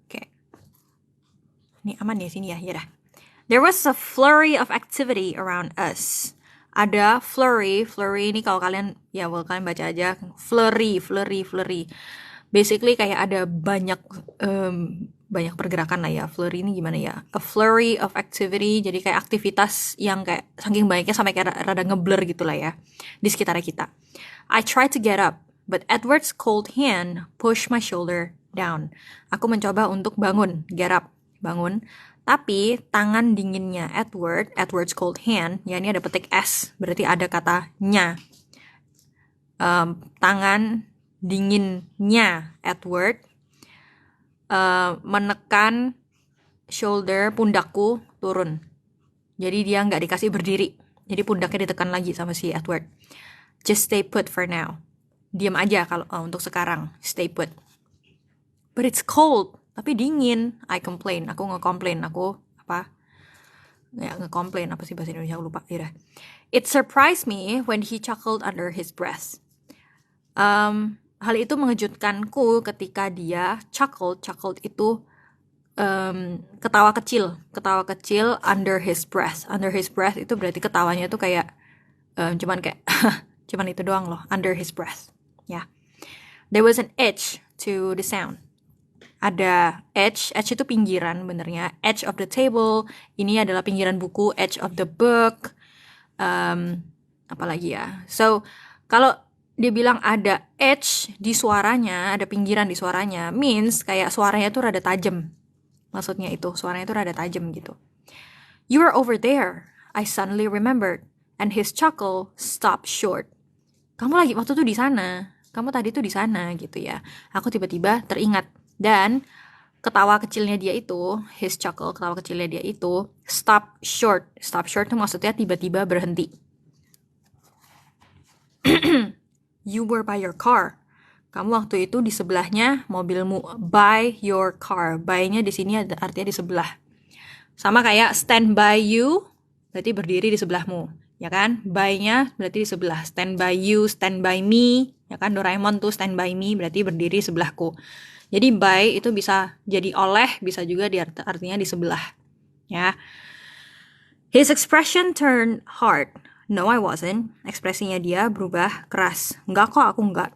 Oke. Ini aman ya sini ya, ya dah. There was a flurry of activity around us. Ada flurry ini kalau kalian kalian baca aja flurry. Basically kayak ada banyak pergerakan lah ya. Flurry ini gimana ya? A flurry of activity, jadi kayak aktivitas yang kayak saking banyaknya sampai kayak rada ngeblur gitu lah ya di sekitar kita. I tried to get up, but Edward's cold hand pushed my shoulder down. Aku mencoba untuk bangun, get up, bangun. Tapi tangan dinginnya Edward's cold hand, ya ini ada petik S, berarti ada kata nya. Tangan dinginnya Edward menekan shoulder, pundakku turun. Jadi dia nggak dikasih berdiri. Jadi pundaknya ditekan lagi sama si Edward. Just stay put for now. Diam aja kalau untuk sekarang. Stay put. But it's cold. Tapi dingin. I complain. Aku nge-complain. Nge-complain. Apa sih bahasa Indonesia? Aku lupa. Yaudah. It surprised me when he chuckled under his breath. Hal itu mengejutkanku ketika dia chuckled itu ketawa kecil under his breath. Under his breath itu berarti ketawanya tuh kayak cuman itu doang loh, under his breath. Ya. There was an edge to the sound. Ada edge itu pinggiran benernya. Edge of the table, ini adalah pinggiran buku. Edge of the book. Apalagi ya. So, kalau dia bilang ada edge di suaranya, ada pinggiran di suaranya, means kayak suaranya tuh rada tajam. Maksudnya itu, suaranya tuh rada tajam gitu. You were over there, I suddenly remembered, and his chuckle stopped short. Kamu lagi waktu tuh di sana, kamu tadi tuh di sana gitu ya. Aku tiba-tiba teringat, dan ketawa kecilnya dia itu, his chuckle, ketawa kecilnya dia itu, stop short. Stop short itu maksudnya tiba-tiba berhenti. You were by your car. Kamu waktu itu di sebelahnya mobilmu. By your car. By-nya di sini artinya di sebelah. Sama kayak stand by you, berarti berdiri di sebelahmu. Ya kan? By-nya berarti di sebelah. Stand by you, stand by me. Ya kan? Doraemon tuh stand by me, berarti berdiri sebelahku. Jadi by itu bisa jadi oleh, bisa juga artinya di sebelah. Ya. His expression turned hard. No, I wasn't. Ekspresinya dia berubah keras. Enggak kok, aku enggak.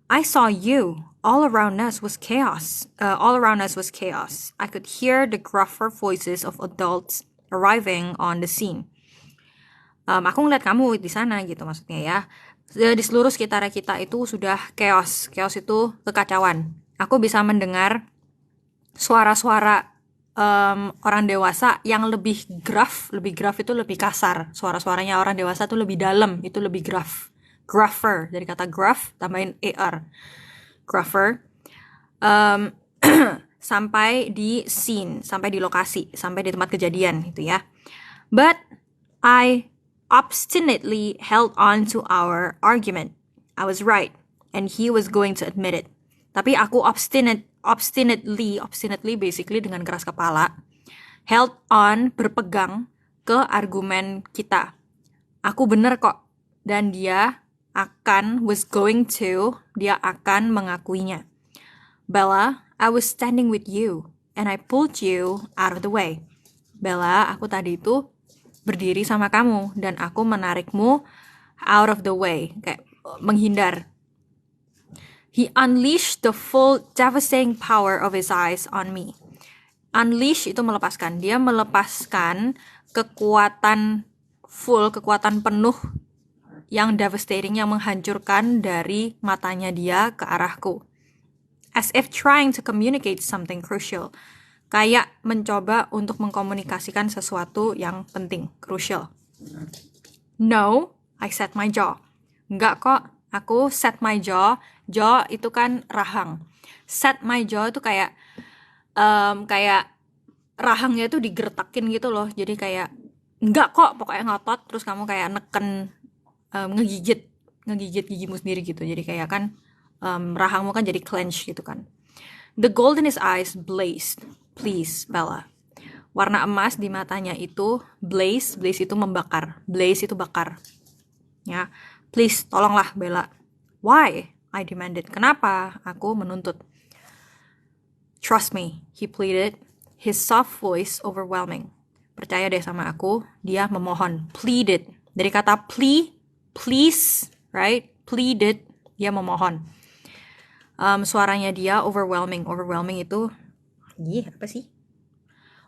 I saw you. All around us was chaos. I could hear the gruffer voices of adults arriving on the scene. Aku ngeliat kamu di sana gitu maksudnya ya. Di seluruh sekitar kita itu sudah chaos. Chaos itu kekacauan. Aku bisa mendengar suara-suara orang dewasa yang lebih gruff itu lebih kasar. Suara-suaranya orang dewasa tuh lebih dalam, itu lebih gruff. Gruffer, dari kata gruff tambahin er. Gruffer. Sampai di scene, sampai di lokasi, sampai di tempat kejadian gitu ya. But I obstinately held on to our argument. I was right, and he was going to admit it. Tapi aku obstinately basically dengan keras kepala, held on, berpegang ke argumen kita. Aku bener kok. Dan dia akan mengakuinya. Bella, I was standing with you, and I pulled you out of the way. Bella, aku tadi itu berdiri sama kamu, dan aku menarikmu out of the way, kayak menghindar. He unleashed the full devastating power of his eyes on me. Unleash itu melepaskan. Dia melepaskan kekuatan full, kekuatan penuh yang devastating, yang menghancurkan dari matanya dia ke arahku. As if trying to communicate something crucial. Kayak mencoba untuk mengkomunikasikan sesuatu yang penting, crucial. No, I set my jaw. Enggak kok, aku set my jaw. Jaw itu kan rahang. Set my jaw itu kayak rahangnya itu digertakin gitu loh. Jadi kayak enggak kok, pokoknya ngotot. Terus kamu kayak neken, ngegigit gigimu sendiri gitu. Jadi kayak kan rahangmu kan jadi clench gitu kan. The gold in his eyes blazed. Please, Bella. Warna emas di matanya itu blaze itu membakar. Blaze itu bakar. Ya, please, tolonglah Bella. Why? I demanded. Kenapa? Aku menuntut. Trust me, he pleaded. His soft voice overwhelming. Percaya deh sama aku, dia memohon. Pleaded. Dari kata please, right? Pleaded, dia memohon. Suaranya dia overwhelming. Overwhelming itu, apa sih?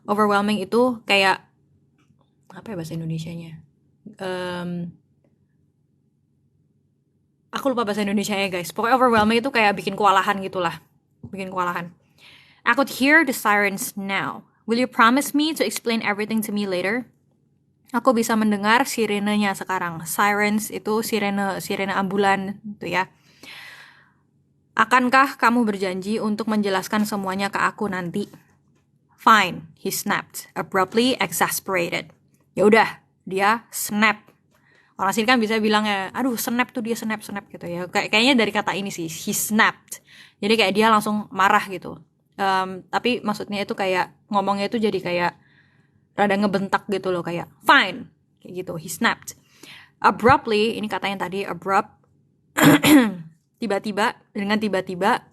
Overwhelming itu kayak, apa ya bahasa Indonesianya? Aku lupa bahasa Indonesianya guys. Pokoknya overwhelming itu kayak bikin kewalahan gitulah. Bikin kewalahan. I could hear the sirens now. Will you promise me to explain everything to me later? Aku bisa mendengar sirenenya sekarang. Sirens itu sirene ambulan itu ya. Akankah kamu berjanji untuk menjelaskan semuanya ke aku nanti? Fine, he snapped, abruptly exasperated. Ya udah, dia snap. Orang sini kan bisa bilang ya, aduh snap tuh dia snap gitu ya. Kayaknya dari kata ini sih, he snapped. Jadi kayak dia langsung marah gitu. Tapi maksudnya itu kayak ngomongnya itu jadi kayak rada ngebentak gitu loh, kayak fine kayak gitu. He snapped abruptly. Ini kata yang tadi abrupt. tiba-tiba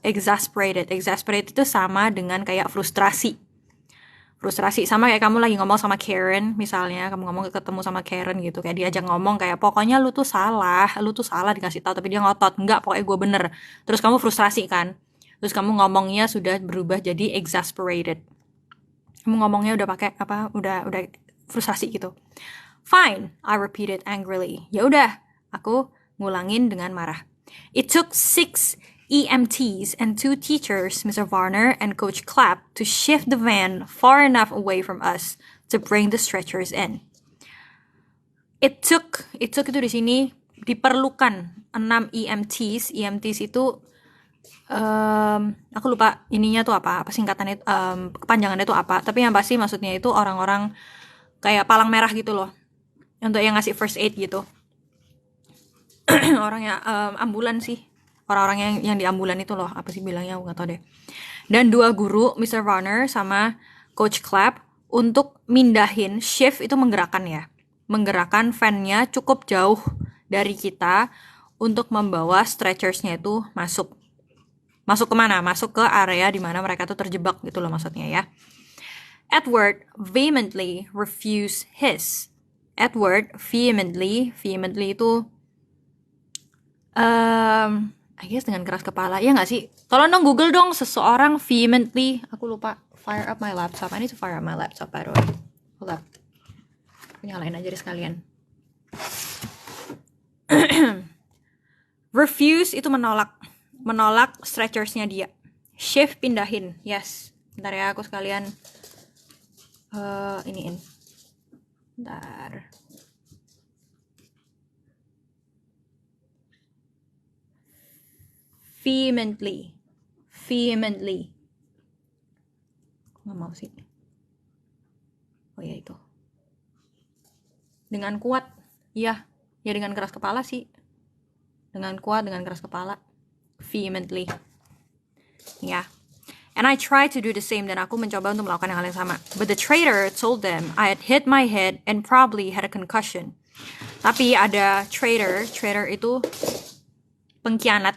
exasperated itu sama dengan kayak frustrasi sama kayak kamu lagi ngomong sama Karen misalnya, kamu ketemu sama Karen gitu, kayak diajak ngomong kayak pokoknya lu tuh salah dikasih tahu tapi dia ngotot enggak pokoknya gue bener, terus kamu frustrasi kan. Terus kamu ngomongnya sudah berubah jadi exasperated. Kamu ngomongnya udah pakai apa? Udah frustrasi gitu. Fine, I repeated angrily. Ya udah, aku ngulangin dengan marah. It took 6 EMTs and 2 teachers, Mr. Varner and Coach Clapp, to shift the van far enough away from us to bring the stretchers in. It took itu di sini diperlukan 6 EMTs. EMTs itu aku lupa ininya tuh apa singkatannya, kepanjangannya tuh apa, tapi yang pasti maksudnya itu orang-orang kayak palang merah gitu loh, untuk yang ngasih first aid gitu. Orangnya ambulan sih, orang-orang yang di ambulan itu loh, apa sih bilangnya aku nggak tahu deh. Dan 2 guru, Mr. Warner sama Coach Clapp, untuk mindahin shift itu menggerakkan van-nya cukup jauh dari kita untuk membawa stretchersnya itu masuk kemana? Masuk ke area di mana mereka tuh terjebak gitu loh maksudnya ya. Edward vehemently refused his. Edward vehemently itu I guess dengan keras kepala, ya nggak sih? Tolong dong Google dong seseorang vehemently. Aku lupa. Fire up my laptop. I need to fire up my laptop by the way. Hold up. Aku nyalain aja deh sekalian. Refuse itu menolak stretchersnya dia. Shift pindahin, yes. Bentar ya, aku sekalian iniin. Bentar. Vehemently. Nggak mau sih. Oh ya itu. Dengan kuat, ya dengan keras kepala sih. Dengan keras kepala. Vehemently. Yeah. And I tried to do the same, dan aku mencoba untuk melakukan hal yang sama. But the traitor told them I had hit my head and probably had a concussion. Tapi ada traitor itu pengkhianat.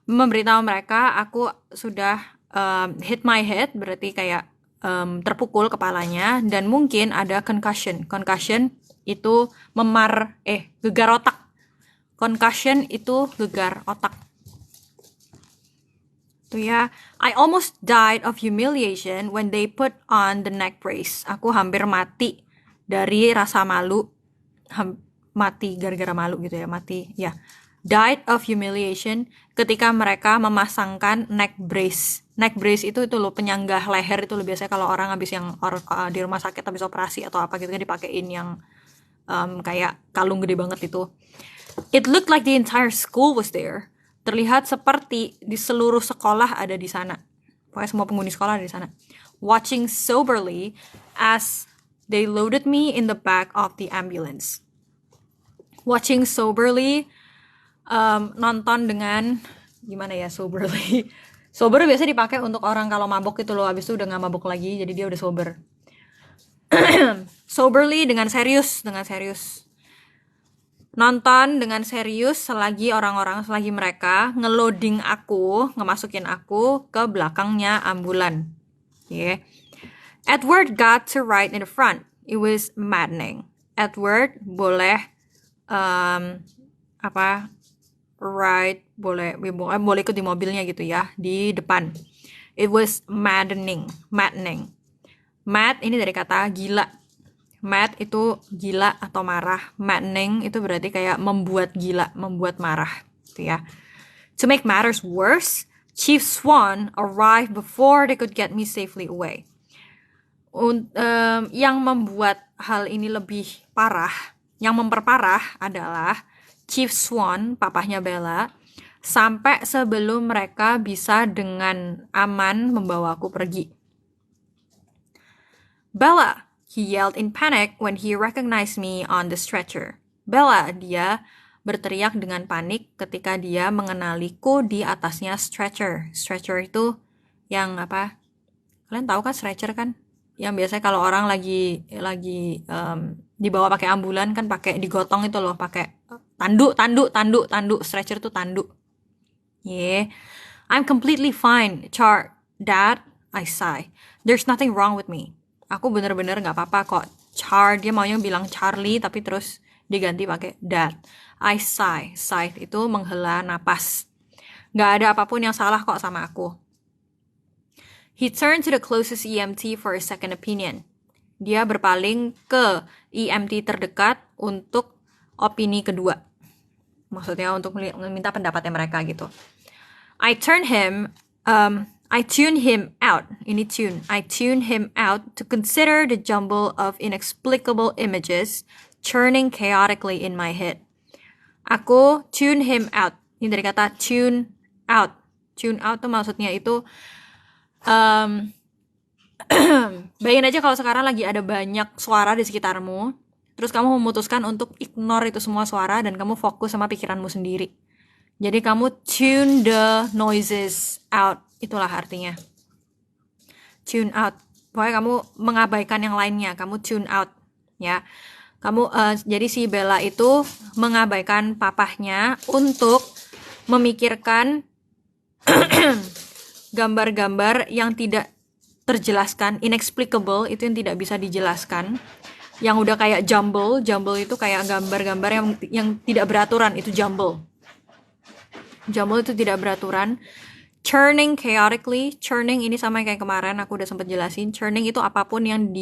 Memberitahu mereka aku sudah hit my head, berarti kayak terpukul kepalanya, dan mungkin ada concussion. Concussion itu gegar otak. Concussion itu gegar otak. Tuh ya, I almost died of humiliation when they put on the neck brace. Aku hampir mati dari rasa malu. Mati gara-gara malu gitu ya, mati. Ya, died of humiliation ketika mereka memasangkan neck brace. Neck brace itu loh, penyanggah leher itu loh, biasanya kalau orang habis di rumah sakit habis operasi atau apa gitu kan dipakein yang kayak kalung gede banget itu. It looked like the entire school was there. Terlihat seperti di seluruh sekolah ada di sana. Pokoknya semua penghuni sekolah ada di sana. Watching soberly as they loaded me in the back of the ambulance. Watching soberly nonton dengan gimana ya, soberly. Sober biasanya dipakai untuk orang kalau mabok gitu loh, habis itu udah nggak mabok lagi, jadi dia udah sober. Soberly dengan serius, nonton dengan serius selagi mereka ngeloading aku, ngemasukin aku ke belakangnya ambulan. Yeah. Edward got to ride in the front. It was maddening. Edward boleh ride, boleh ikut di mobilnya gitu ya, di depan. It was maddening. Mad ini dari kata gila. Mad itu gila atau marah. Maddening itu berarti kayak membuat gila, membuat marah gitu ya. To make matters worse, Chief Swan arrived before they could get me safely away. Yang membuat hal ini lebih parah, yang memperparah adalah Chief Swan, papahnya Bella, sampai sebelum mereka bisa dengan aman membawaku pergi. Bella, he yelled in panic when he recognized me on the stretcher. Bella, dia berteriak dengan panik ketika dia mengenaliku di atasnya stretcher. Stretcher itu yang apa? Kalian tahu kan stretcher kan? Yang biasanya kalau orang lagi dibawa pakai ambulan kan pakai digotong itu loh, pakai tanduk. Stretcher tuh tanduk. Yeah. I'm completely fine, Dad, I sigh. There's nothing wrong with me. Aku bener-bener gak apa-apa kok. Dia maunya bilang Charlie tapi terus diganti pakai Dad. I sigh. Sigh itu menghela napas. Gak ada apapun yang salah kok sama aku. He turned to the closest EMT for a second opinion. Dia berpaling ke EMT terdekat untuk opini kedua. Maksudnya untuk meminta pendapatnya mereka gitu. I tuned him out. I tuned him out to consider the jumble of inexplicable images churning chaotically in my head. Aku tune him out. Ini dari kata tune out. Tune out tuh maksudnya itu bayangin aja kalau sekarang lagi ada banyak suara di sekitarmu, terus kamu memutuskan untuk ignore itu semua suara dan kamu fokus sama pikiranmu sendiri. Jadi kamu tune the noises out, itulah artinya. Tune out. Pokoknya kamu mengabaikan yang lainnya, kamu tune out, ya. Jadi si Bella itu mengabaikan papahnya untuk memikirkan gambar-gambar yang tidak terjelaskan, inexplicable itu yang tidak bisa dijelaskan, yang udah kayak jumble itu kayak gambar-gambar yang tidak beraturan, itu jumble itu tidak beraturan. Churning chaotically, churning ini sama kayak kemarin aku udah sempat jelasin, churning itu apapun yang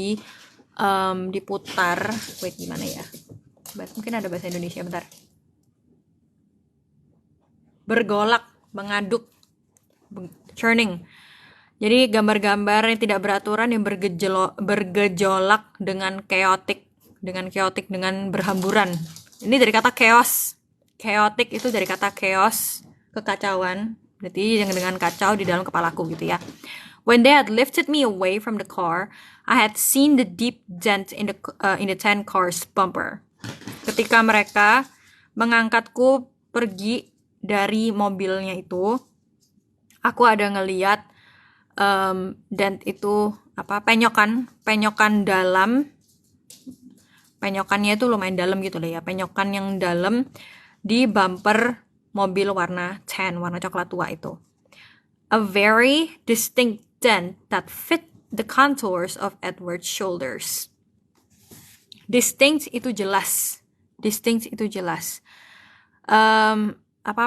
diputar, wait gimana ya, mungkin ada bahasa Indonesia, bentar, bergolak, mengaduk, churning. Jadi gambar-gambar yang tidak beraturan yang bergejolak dengan chaotic, dengan berhamburan. Ini dari kata chaos. Chaotic itu dari kata chaos, kekacauan. Berarti yang dengan kacau di dalam kepalaku gitu ya. When they had lifted me away from the car, I had seen the deep dent in the 10 car's bumper. Ketika mereka mengangkatku pergi dari mobilnya itu, aku ada ngeliat dent itu penyokan dalam, penyokannya itu lumayan dalam gitu lah ya, penyokan yang dalam di bumper mobil warna tan, warna coklat tua itu. A very distinct dent that fit the contours of Edward's shoulders. Distinct itu jelas.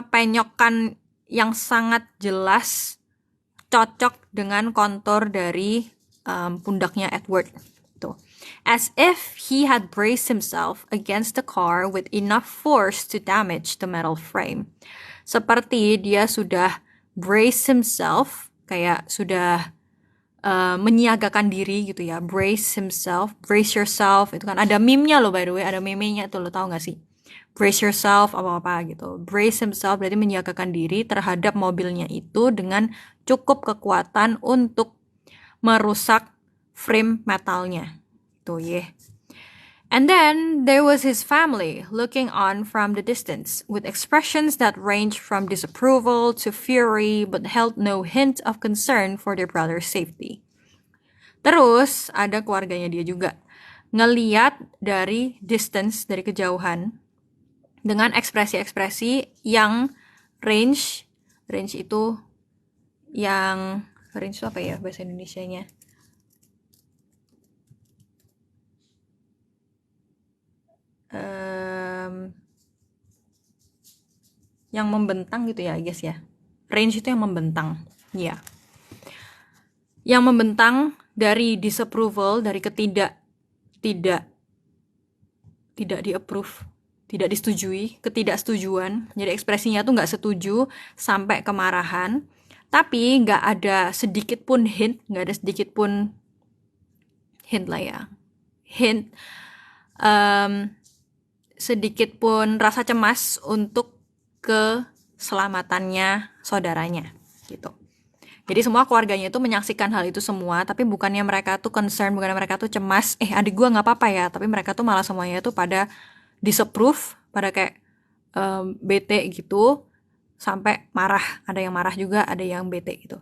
Penyokan yang sangat jelas cocok dengan kontur dari pundaknya Edward. Tuh. As if he had braced himself against the car with enough force to damage the metal frame. Seperti dia sudah brace himself, kayak sudah menyiagakan diri gitu ya. Brace himself, brace yourself, itu kan ada meme-nya loh by the way, ada meme-nya tuh, lo tau gak sih? Brace yourself apa-apa gitu. Brace himself berarti menyiagakan diri terhadap mobilnya itu dengan cukup kekuatan untuk merusak frame metalnya. Tuh, yeah. And then there was his family looking on from the distance with expressions that ranged from disapproval to fury but held no hint of concern for their brother's safety. Terus ada keluarganya dia juga ngeliat dari distance, dari kejauhan dengan ekspresi-ekspresi yang range itu yang range itu apa ya bahasa Indonesianya? Yang membentang gitu ya, I guess ya. Range itu yang membentang, ya. Yang membentang dari disapproval, dari tidak di-approve, tidak disetujui, ketidaksetujuan. Jadi ekspresinya tuh nggak setuju sampai kemarahan, tapi nggak ada sedikit pun hint lah ya. Hint, sedikit pun rasa cemas untuk keselamatannya saudaranya gitu. Jadi semua keluarganya itu menyaksikan hal itu semua, tapi bukannya mereka tuh concern, bukannya mereka tuh cemas, adik gue nggak apa-apa ya, tapi mereka tuh malah semuanya tuh pada disapprove, pada kayak bete gitu, sampai marah. Ada yang marah juga, ada yang bete gitu.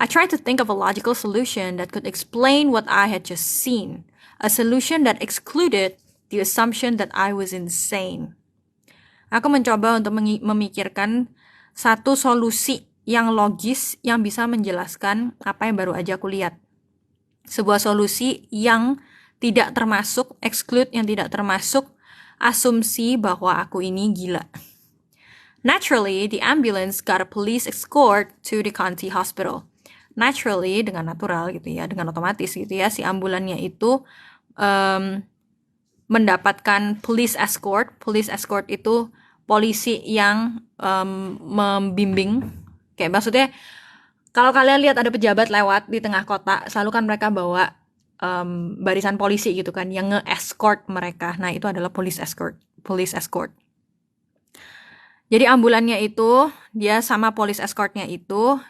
I tried to think of a logical solution that could explain what I had just seen, a solution that excluded the assumption that I was insane. Aku mencoba untuk memikirkan satu solusi yang logis yang bisa menjelaskan apa yang baru aja aku lihat. Sebuah solusi yang tidak termasuk, exclude yang tidak termasuk asumsi bahwa aku ini gila. Naturally, the ambulance got a police escort to the county hospital. Naturally, dengan natural gitu ya, dengan otomatis gitu ya, si ambulannya itu mendapatkan police escort. Police escort itu polisi yang membimbing. Kayak maksudnya, kalau kalian lihat ada pejabat lewat di tengah kota, selalu kan mereka bawa barisan polisi gitu kan, yang nge-escort mereka. Nah, itu adalah police escort. Jadi ambulannya itu, dia sama police escortnya itu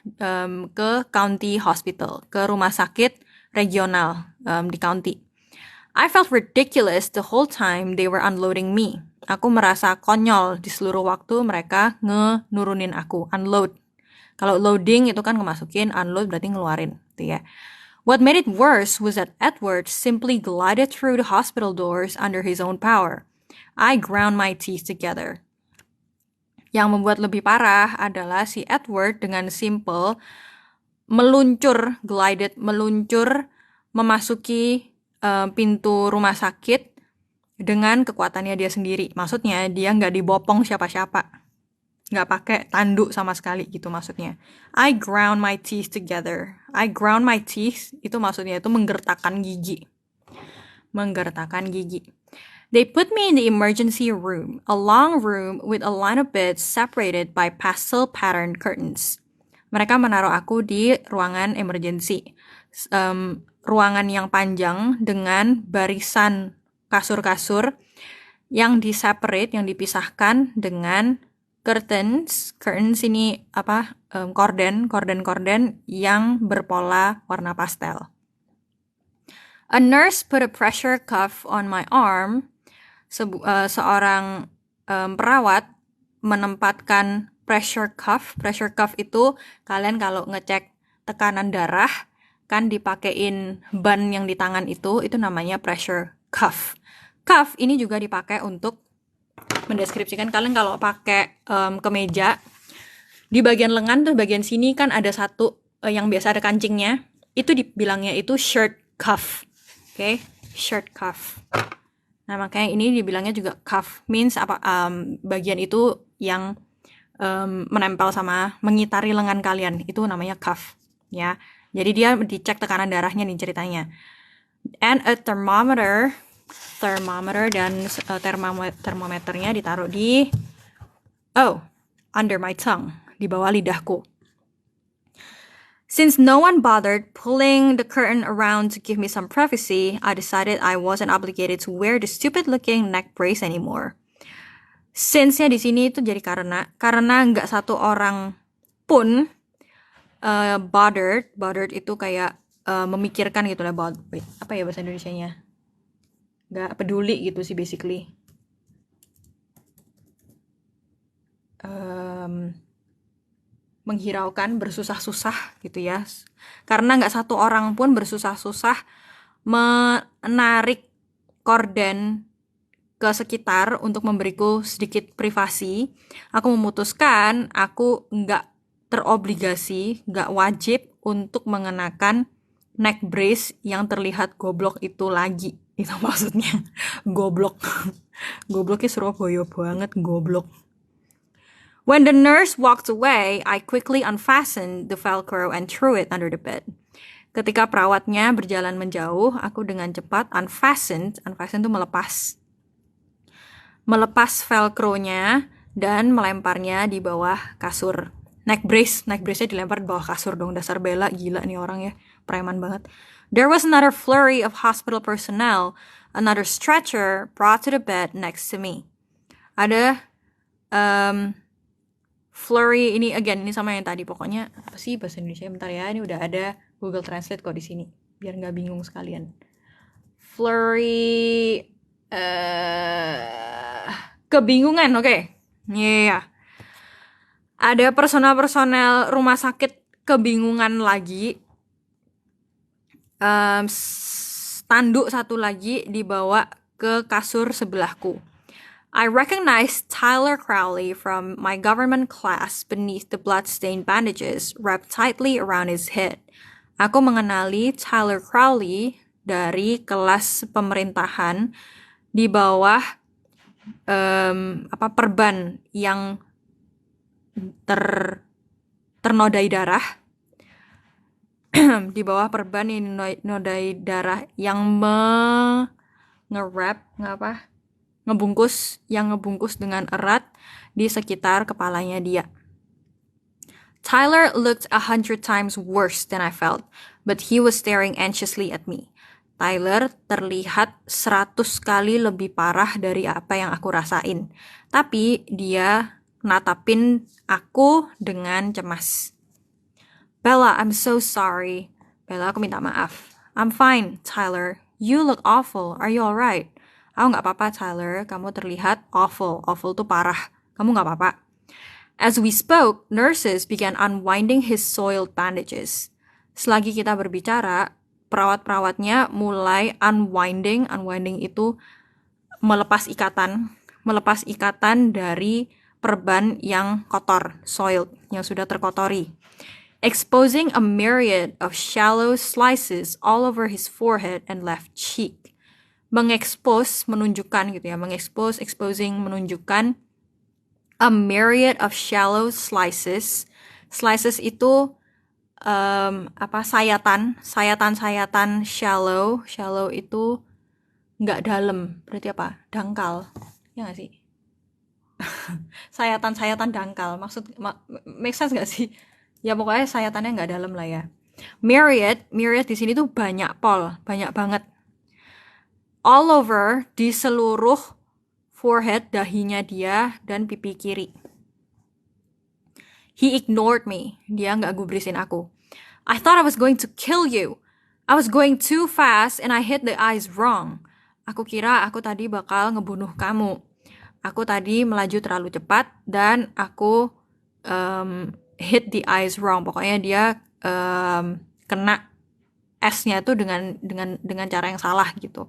ke county hospital, ke rumah sakit regional di county. I felt ridiculous the whole time they were unloading me. Aku merasa konyol di seluruh waktu mereka nurunin aku, unload. Kalau loading itu kan ngemasukin, unload berarti ngeluarin, gitu ya. What made it worse was that Edward simply glided through the hospital doors under his own power. I ground my teeth together. Yang membuat lebih parah adalah si Edward dengan simple meluncur, memasuki pintu rumah sakit dengan kekuatannya dia sendiri. Maksudnya dia nggak dibopong siapa-siapa, nggak pakai tanduk sama sekali gitu maksudnya. I ground my teeth together. I ground my teeth itu maksudnya itu menggertakkan gigi. They put me in the emergency room, a long room with a line of beds separated by pastel patterned curtains. Mereka menaruh aku di ruangan emergency. Ruangan yang panjang dengan barisan kasur-kasur yang di-separate, yang dipisahkan dengan curtains ini apa? Korden yang berpola warna pastel. A nurse put a pressure cuff on my arm. Seorang perawat menempatkan pressure cuff. Pressure cuff itu kalian kalau ngecek tekanan darah kan dipakein ban yang di tangan itu namanya pressure cuff. Cuff ini juga dipakai untuk mendeskripsikan kalian kalau pakai kemeja di bagian lengan tuh bagian sini kan ada satu yang biasa ada kancingnya, itu dibilangnya itu shirt cuff. Oke, shirt cuff. Nah, makanya ini dibilangnya juga cuff, means apa bagian itu yang menempel sama mengitari lengan kalian, itu namanya cuff ya. Jadi dia dicek tekanan darahnya nih ceritanya. And a thermometer dan termometernya ditaruh di under my tongue, di bawah lidahku. Since no one bothered pulling the curtain around to give me some privacy, I decided I wasn't obligated to wear the stupid-looking neck brace anymore. Since-nya di sini itu jadi karena nggak satu orang pun bothered itu kayak memikirkan gitu lah, apa ya bahasa Indonesianya? nggak peduli gitu sih basically. Menghiraukan, bersusah-susah gitu ya. Karena nggak satu orang pun bersusah-susah menarik korden ke sekitar untuk memberiku sedikit privasi. Aku memutuskan aku nggak terobligasi, nggak wajib untuk mengenakan neck brace yang terlihat goblok itu lagi. Itu maksudnya. Goblok. Gobloknya Surabaya banget, goblok. When the nurse walked away, I quickly unfastened the Velcro and threw it under the bed. Ketika perawatnya berjalan menjauh, aku dengan cepat unfasten itu melepas velcro-nya dan melemparnya di bawah kasur. Neck brace-nya dilempar di bawah kasur dong, dasar Bella, gila nih orang ya, preman banget. There was another flurry of hospital personnel, another stretcher brought to the bed next to me. Ada flurry ini sama yang tadi, pokoknya apa sih bahasa Indonesia? Bentar ya, ini udah ada Google Translate kok di sini, biar nggak bingung sekalian. Flurry kebingungan, oke. Yeah. Ada personel rumah sakit kebingungan lagi. Tanduk satu lagi dibawa ke kasur sebelahku. I recognized Tyler Crowley from my government class beneath the blood-stained bandages wrapped tightly around his head. Aku mengenali Tyler Crowley dari kelas pemerintahan di bawah perban yang ternodai darah. Di bawah perban yang nodai darah yang ngebungkus dengan erat di sekitar kepalanya dia. Tyler looked 100 times worse than I felt, but he was staring anxiously at me. Tyler terlihat 100 kali lebih parah dari apa yang aku rasain. Tapi dia natapin aku dengan cemas. Bella, I'm so sorry. Bella, aku minta maaf. I'm fine, Tyler. You look awful. Are you alright? Aku gak apa-apa, Tyler. Kamu terlihat awful. Awful tuh parah. Kamu gak apa-apa. As we spoke, nurses began unwinding his soiled bandages. Selagi kita berbicara, perawat-perawatnya mulai unwinding. Unwinding itu melepas ikatan dari perban yang kotor, soiled, yang sudah terkotori. Exposing a myriad of shallow slices all over his forehead and left cheek. Menunjukkan a myriad of shallow slices. Slices itu sayatan shallow itu nggak dalam, berarti apa? Dangkal, ya nggak sih? sayatan dangkal, make sense nggak sih? Ya pokoknya sayatannya nggak dalam lah ya. Myriad di sini tuh banyak banget. All over, di seluruh forehead, dahinya dia dan pipi kiri. He ignored me. Dia nggak gubrisin aku. I thought I was going to kill you. I was going too fast and I hit the eyes wrong. Aku kira aku tadi bakal ngebunuh kamu. Aku tadi melaju terlalu cepat dan aku hit the eyes wrong. Pokoknya dia kena S-nya tuh dengan cara yang salah gitu.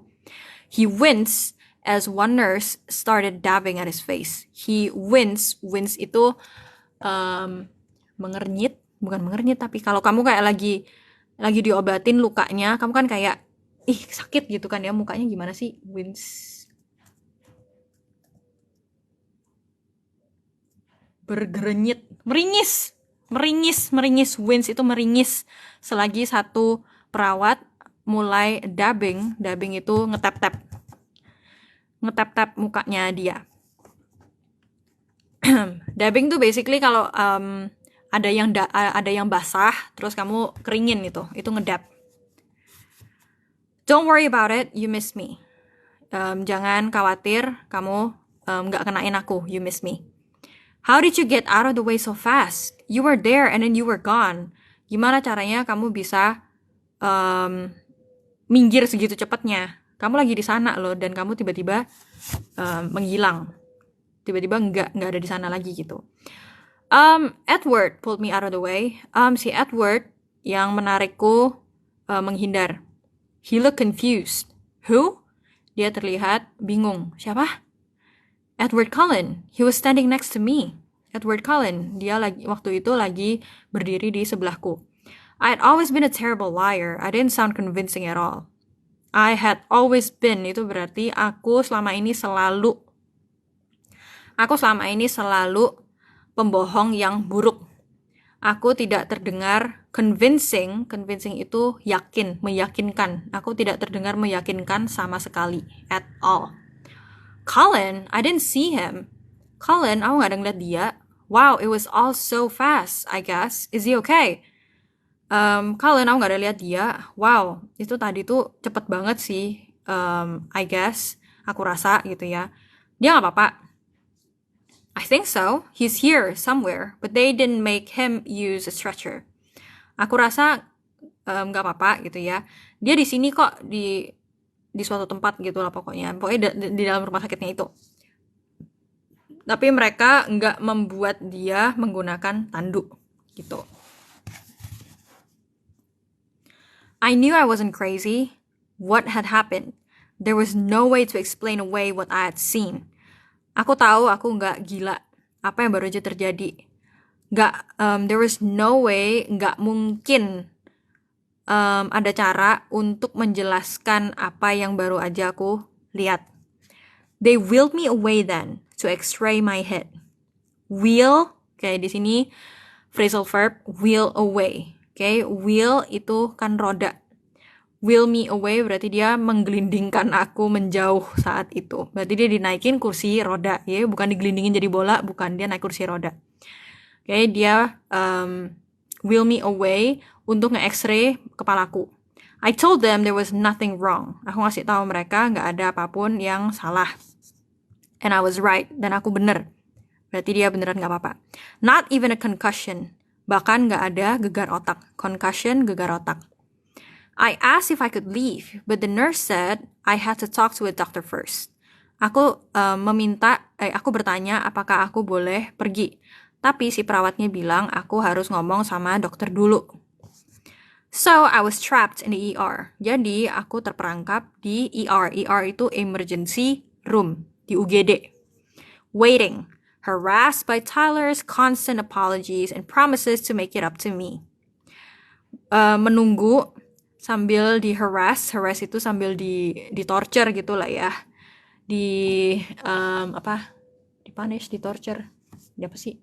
He winced as one nurse started dabbing at his face. He winced itu mengernyit, bukan mengernyit, tapi kalau kamu kayak lagi diobatin lukanya, kamu kan kayak sakit gitu kan ya, mukanya gimana sih? Wince, bergerenyit, meringis. Wince itu meringis selagi satu perawat mulai dabbing itu ngetap-tap mukanya dia. Dabbing tuh basically kalau ada yang basah terus kamu keringin itu ngedab. Don't worry about it, you miss me. Jangan khawatir, kamu nggak kenain aku, you miss me. How did you get out of the way so fast? You were there and then you were gone. Gimana caranya kamu bisa minggir segitu cepatnya? Kamu lagi di sana loh, dan kamu tiba-tiba menghilang. Tiba-tiba nggak ada di sana lagi gitu. Edward pulled me out of the way. Si Edward yang menarikku menghindar. He looked confused. Who? Dia terlihat bingung. Siapa? Edward Cullen. He was standing next to me. Edward Cullen. Dia waktu itu lagi berdiri di sebelahku. I had always been a terrible liar. I didn't sound convincing at all. I had always been, itu berarti aku selama ini selalu pembohong yang buruk. Aku tidak terdengar convincing. Convincing itu yakin, meyakinkan. Aku tidak terdengar meyakinkan sama sekali. At all. Cullen, I didn't see him. Cullen, aku gak ada ngeliat dia. Wow, it was all so fast, I guess. Is he okay? Cullen, aku gak ada lihat dia. Wow, itu tadi tuh cepet banget sih. I guess. Aku rasa gitu ya. Dia gak apa-apa. I think so. He's here somewhere, but they didn't make him use a stretcher. Aku rasa nggak apa-apa gitu ya. Dia di sini kok, di suatu tempat gitu lah pokoknya. Pokoknya di dalam rumah sakitnya itu. Tapi mereka nggak membuat dia menggunakan tanduk gitu. I knew I wasn't crazy. What had happened? There was no way to explain away what I had seen. Aku tahu aku nggak gila. Apa yang baru aja terjadi? There was no way, nggak mungkin ada cara untuk menjelaskan apa yang baru aja aku lihat. They wheeled me away then to x-ray my head. Wheel, kayak di sini phrasal verb wheel away. Okay, wheel itu kan roda. Wheel me away berarti dia menggelindingkan aku menjauh saat itu. Berarti dia dinaikin kursi roda, ya, bukan digelindingin jadi bola, bukan, dia naik kursi roda. Oke, dia wheel me away untuk nge-x-ray kepalaku. I told them there was nothing wrong. Aku ngasih tahu mereka nggak ada apapun yang salah. And I was right, dan aku bener. Berarti dia beneran nggak apa-apa. Not even a concussion. Bahkan nggak ada gegar otak. Concussion, gegar otak. I asked if I could leave, but the nurse said I had to talk to a doctor first. Aku bertanya apakah aku boleh pergi. Tapi si perawatnya bilang aku harus ngomong sama dokter dulu. So, I was trapped in the ER. Jadi, aku terperangkap di ER. ER itu emergency room, di UGD. Waiting, harassed by Tyler's constant apologies and promises to make it up to me. Menunggu sambil di harass itu sambil di torture gitulah ya, di punish, di torture, di apa sih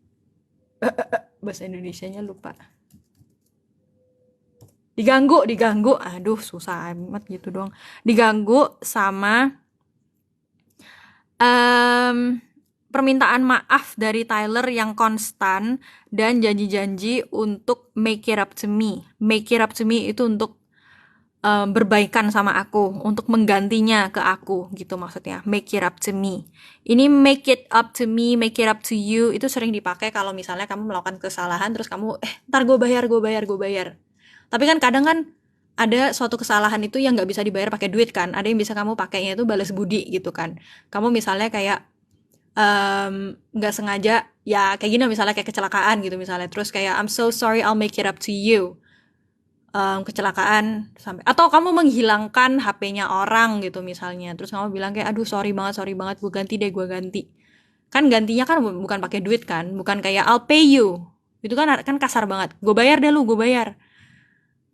bahasa Indonesianya lupa, diganggu, aduh susah amat gitu dong, diganggu sama permintaan maaf dari Tyler yang konstan dan janji-janji untuk make it up to me. Make it up to me itu untuk berbaikan sama aku, untuk menggantinya ke aku gitu maksudnya. Make it up to me. Ini make it up to me, make it up to you itu sering dipakai kalau misalnya kamu melakukan kesalahan terus kamu ntar gue bayar. Tapi kan kadang kan ada suatu kesalahan itu yang nggak bisa dibayar pakai duit kan. Ada yang bisa kamu pakainya itu balas budi gitu kan. Kamu misalnya kayak nggak sengaja ya kayak gini, misalnya kayak kecelakaan gitu misalnya, terus kayak I'm so sorry, I'll make it up to you. Kecelakaan sampai, atau kamu menghilangkan HP-nya orang gitu misalnya, terus kamu bilang kayak aduh sorry banget, gue ganti. Kan gantinya kan bukan pakai duit kan, bukan kayak I'll pay you, itu kan kasar banget, gue bayar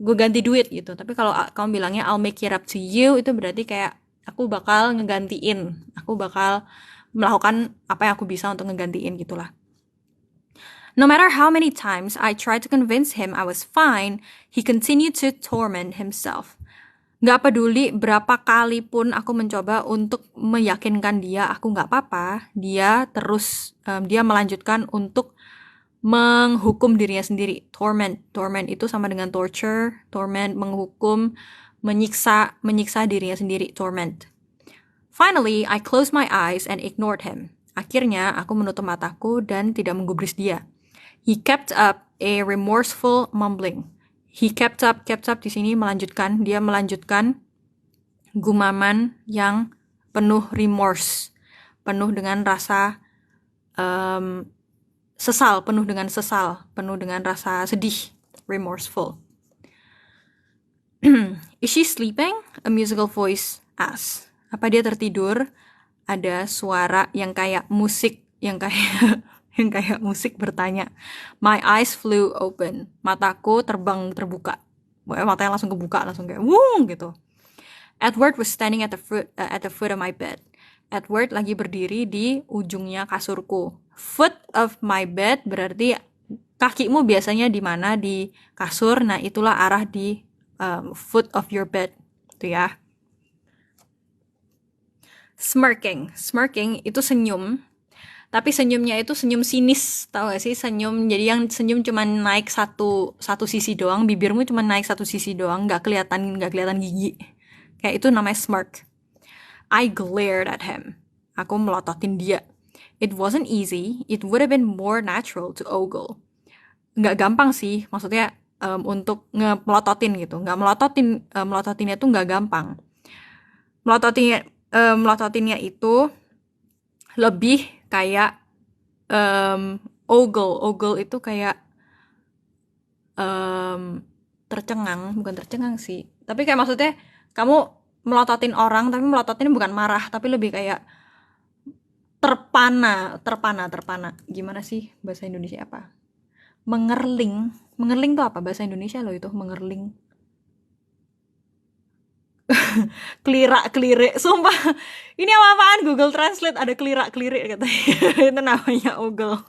gue ganti duit gitu. Tapi kalau kamu bilangnya I'll make it up to you, itu berarti kayak aku bakal ngegantiin, aku bakal melakukan apa yang aku bisa untuk ngegantiin gitulah. No matter how many times I tried to convince him I was fine, he continued to torment himself. Gak peduli berapa kali pun aku mencoba untuk meyakinkan dia aku gak apa-apa, dia terus, dia melanjutkan untuk menghukum dirinya sendiri. Torment itu sama dengan torture, torment, menghukum, menyiksa dirinya sendiri, torment. Finally, I closed my eyes and ignored him. Akhirnya, aku menutup mataku dan tidak menggubris dia. He kept up a remorseful mumbling. He kept up di sini melanjutkan, dia melanjutkan gumaman yang penuh remorse, penuh dengan rasa sesal, penuh dengan rasa sedih, remorseful. Is she sleeping? A musical voice asks. Apa dia tertidur? Ada suara yang kayak musik, yang kayak yang kayak musik bertanya. My eyes flew open. Mataku terbang terbuka. Matanya langsung kebuka, langsung kayak wung gitu. Edward was standing at the foot of my bed. Edward lagi berdiri di ujungnya kasurku. Foot of my bed berarti kakimu biasanya di mana, di kasur. Nah, itulah arah di foot of your bed. Itu ya. Smirking itu senyum. Tapi senyumnya itu senyum sinis, tau gak sih? Senyum, jadi yang senyum cuma naik satu sisi doang, bibirmu cuma naik satu sisi doang, nggak kelihatan gigi. Kayak itu namanya smirk. I glared at him. Aku melototin dia. It wasn't easy. It would have been more natural to ogle. Nggak gampang sih, maksudnya untuk melototin gitu. Nggak melototinnya tuh nggak gampang. Melototinnya itu lebih kayak ogle itu kayak bukan tercengang sih, tapi kayak maksudnya kamu melototin orang, tapi melototin bukan marah, tapi lebih kayak terpana. Gimana sih bahasa Indonesia apa? Mengerling tuh apa bahasa Indonesia lo itu? Mengerling. Kelirak-kelirik, sumpah. Ini apa-apaan? Google Translate ada kelirak-kelirik katanya. Itu namanya ogle.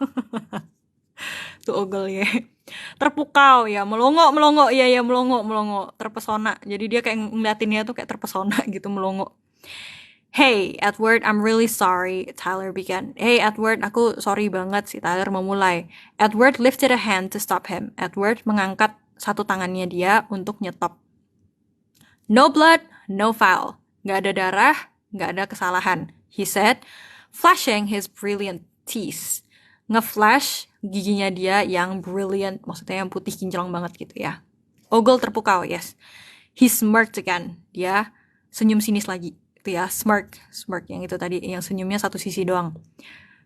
Tuh ogle ya. Terpukau ya, melongo ya melongo. Terpesona. Jadi dia kayak ngeliatinnya tuh kayak terpesona gitu, melongo. Hey, Edward, I'm really sorry, Tyler began. Hey, Edward, aku sorry banget, si Tyler memulai. Edward lifted a hand to stop him. Edward mengangkat satu tangannya dia untuk nyetop. No blood, no foul. Nggak ada darah, nggak ada kesalahan. He said, flashing his brilliant teeth. Nge-flash giginya dia yang brilliant, maksudnya yang putih kinclong banget gitu ya. Ogle terpukau, yes. He smirked again. Dia senyum sinis lagi. Itu ya, smirk yang itu tadi, yang senyumnya satu sisi doang.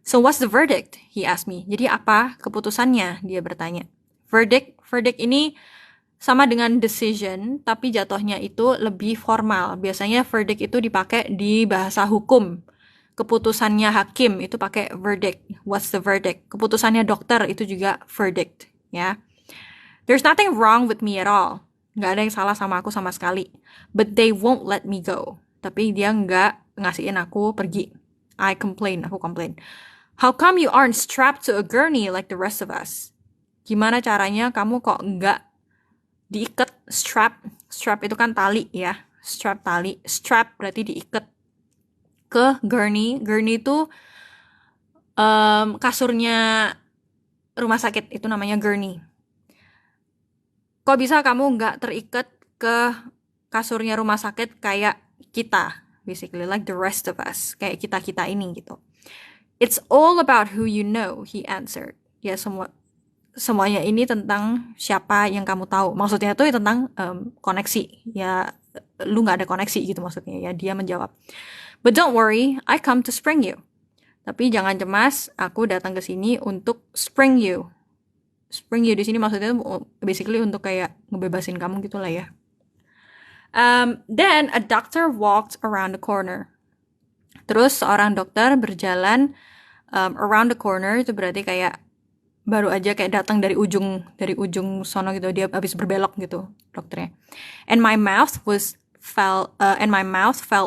So what's the verdict? He asked me. Jadi apa keputusannya? Dia bertanya. Verdict ini sama dengan decision, tapi jatuhnya itu lebih formal. Biasanya verdict itu dipakai di bahasa hukum. Keputusannya hakim itu pakai verdict. What's the verdict? Keputusannya dokter itu juga verdict, ya. There's nothing wrong with me at all. Nggak ada yang salah sama aku sama sekali. But they won't let me go. Tapi dia nggak ngasihin aku pergi. Aku complain. How come you aren't strapped to a gurney like the rest of us? Gimana caranya kamu kok nggak diikat? Strap itu kan tali ya, strap berarti diikat ke gurney itu kasurnya rumah sakit, itu namanya gurney. Kok bisa kamu nggak terikat ke kasurnya rumah sakit kayak kita, basically like the rest of us, kayak kita ini gitu. It's all about who you know, he answered. Ya semuanya ini tentang siapa yang kamu tahu. Maksudnya itu tentang koneksi. Ya, lu gak ada koneksi gitu maksudnya. Ya, dia menjawab. But don't worry, I come to spring you. Tapi jangan cemas, aku datang ke sini untuk spring you. Spring you di sini maksudnya basically untuk kayak ngebebasin kamu gitu lah ya. Then a doctor walked around the corner. Terus seorang dokter berjalan around the corner, itu berarti kayak baru aja kayak datang dari ujung sono gitu, dia habis berbelok gitu dokternya. And my mouth fell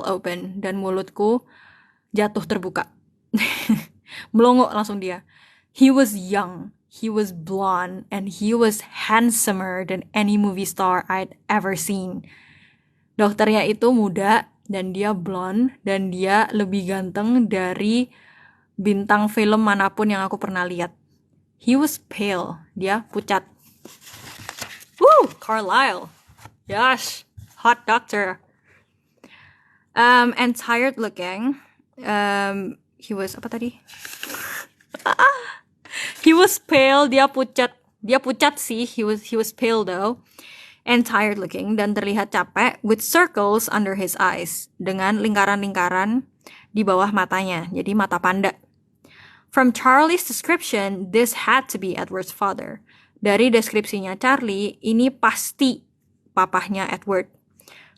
open, dan mulutku jatuh terbuka. Melongo langsung dia. He was young, he was blonde, and he was handsomer than any movie star I'd ever seen. Dokternya itu muda dan dia blonde dan dia lebih ganteng dari bintang film manapun yang aku pernah lihat. He was pale. Dia pucat. Woo! Carlisle. Yes. Hot doctor. And tired looking. He was, apa tadi? He was pale. Dia pucat sih. He was pale though. and tired looking, dan terlihat capek, with circles under his eyes, dengan lingkaran-lingkaran di bawah matanya, jadi mata panda. From Charlie's description, this had to be Edward's father. Dari deskripsinya Charlie, ini pasti papahnya Edward.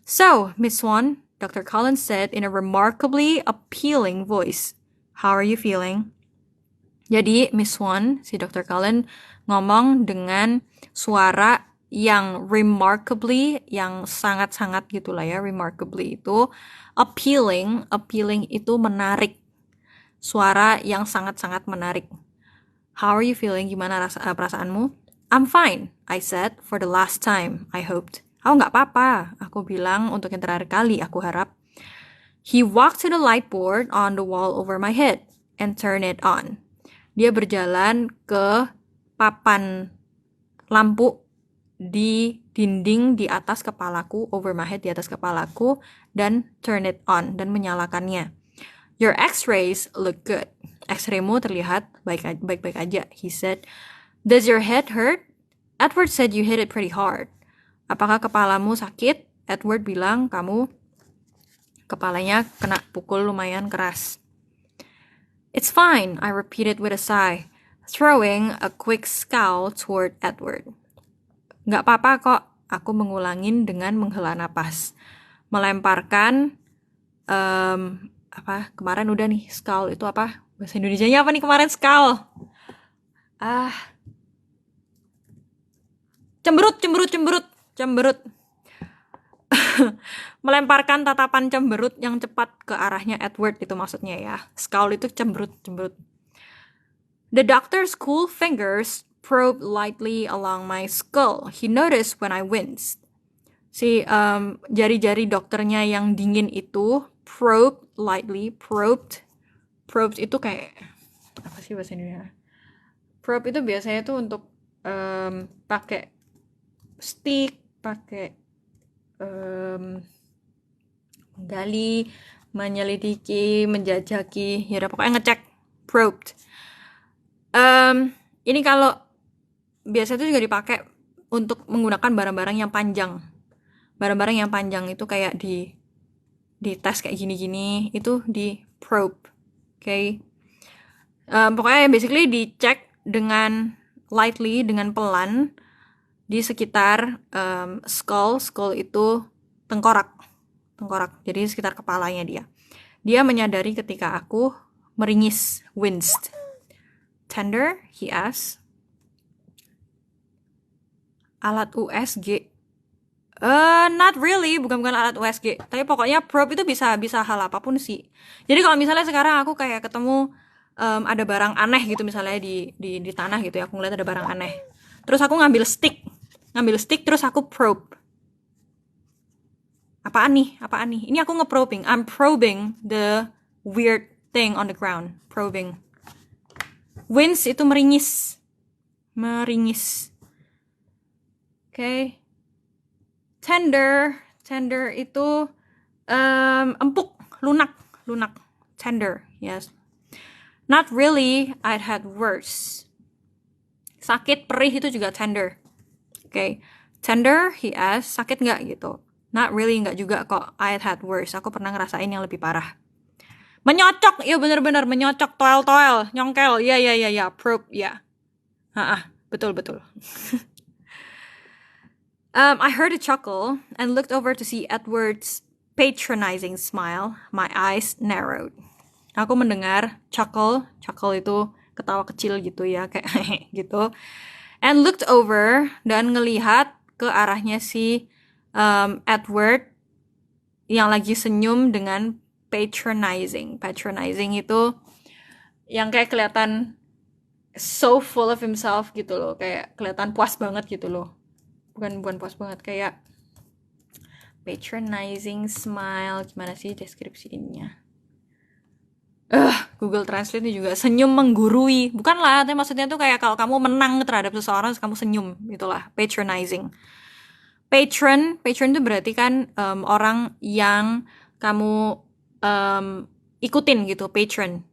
So, Miss Swan, Dr. Collins said in a remarkably appealing voice, how are you feeling? Jadi, Miss Swan, si Dr. Collins, ngomong dengan suara yang remarkably, yang sangat-sangat gitulah ya, remarkably itu, appealing itu menarik. Suara yang sangat-sangat menarik. How are you feeling? Gimana perasaanmu? I'm fine, I said, for the last time, I hoped. Oh, nggak apa-apa, aku bilang untuk yang terakhir kali, aku harap. He walked to the light board on the wall over my head and turned it on. Dia berjalan ke papan lampu di dinding di atas kepalaku, over my head, di atas kepalaku, dan turn it on, dan menyalakannya. Your x-rays look good. X-raymu terlihat baik-baik aja, he said. Does your head hurt? Edward said you hit it pretty hard. Apakah kepalamu sakit? Edward bilang kamu kepalanya kena pukul lumayan keras. It's fine, I repeated with a sigh, throwing a quick scowl toward Edward. Nggak apa-apa kok, aku mengulangin dengan menghela napas. Melemparkan, kemarin udah nih, scowl itu apa? Bahasa Indonesianya apa nih kemarin scowl? Cemberut. Melemparkan tatapan cemberut yang cepat ke arahnya Edward, itu maksudnya ya. Scowl itu cemberut. The doctor's cool fingers probed lightly along my skull. He noticed when I winced. Si jari-jari dokternya yang dingin itu probed lightly. Probed itu kayak apa sih bahasa Indonesia? Probe itu biasanya tuh untuk pakai stick, pakai menggali, menyelidiki, menjajaki, ya udah pokoknya ngecek, probed. Ini kalau biasa itu juga dipakai untuk menggunakan barang-barang yang panjang. Barang-barang yang panjang itu kayak di tes kayak gini-gini, itu di probe. Okay. Pokoknya basically dicek dengan lightly, dengan pelan, di sekitar skull itu tengkorak, jadi sekitar kepalanya dia menyadari ketika aku meringis, winced. Tender, he asked. Alat USG? Not really, bukan alat USG, tapi pokoknya probe itu bisa hal apapun sih. Jadi kalau misalnya sekarang aku kayak ketemu ada barang aneh gitu, misalnya di tanah gitu ya, aku ngeliat ada barang aneh, terus aku ngambil stick terus aku probe. Apaan nih? Ini aku nge-probing. I'm probing the weird thing on the ground. Probing. Wince itu meringis. Okay. Tender itu empuk, lunak. Tender, yes. Not really, I'd had worse. Sakit, perih itu juga tender. Okay. Tender, he asked, sakit nggak gitu? Not really, nggak juga kok. I'd had worse. Aku pernah ngerasain yang lebih parah. Menyocok, ya benar-benar menyocok, toel, nyongkel. Ya, probe, ya. Betul. I heard a chuckle and looked over to see Edward's patronizing smile. My eyes narrowed. Aku mendengar chuckle itu ketawa kecil gitu ya, kayak gitu. And looked over, dan ngelihat ke arahnya si Edward yang lagi senyum dengan patronizing. Patronizing itu yang kayak kelihatan so full of himself gitu loh, kayak kelihatan puas banget gitu loh. Bukan puas banget, kayak patronizing smile. Gimana sih deskripsinya? Google Translate ini juga senyum menggurui. Bukanlah, tapi maksudnya tuh kayak kalau kamu menang terhadap seseorang, kamu senyum, itulah patronizing. Patron itu berarti kan orang yang kamu ikutin gitu, patron.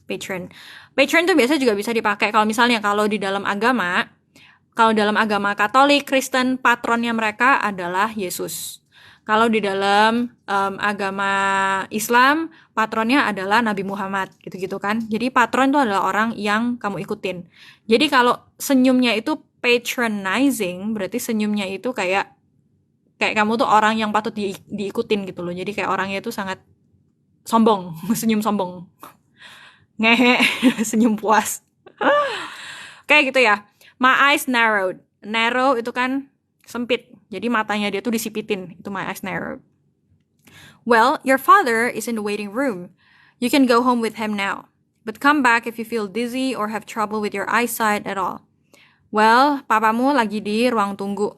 Patron itu biasanya juga bisa dipakai kalau misalnya kalau di dalam agama, Kalau dalam agama Katolik, Kristen, patronnya mereka adalah Yesus. Kalau di dalam agama Islam, patronnya adalah Nabi Muhammad, gitu-gitu kan. Jadi patron itu adalah orang yang kamu ikutin. Jadi kalau senyumnya itu patronizing, berarti senyumnya itu kayak kamu tuh orang yang patut diikutin gitu loh. Jadi kayak orangnya itu sangat sombong, senyum sombong. Ngehe, senyum puas. Kayak gitu ya. My eyes narrowed. Narrow itu kan sempit. Jadi matanya dia tuh disipitin. Itu my eyes narrowed. Well, your father is in the waiting room. You can go home with him now. But come back if you feel dizzy or have trouble with your eyesight at all. Well, papamu lagi di ruang tunggu.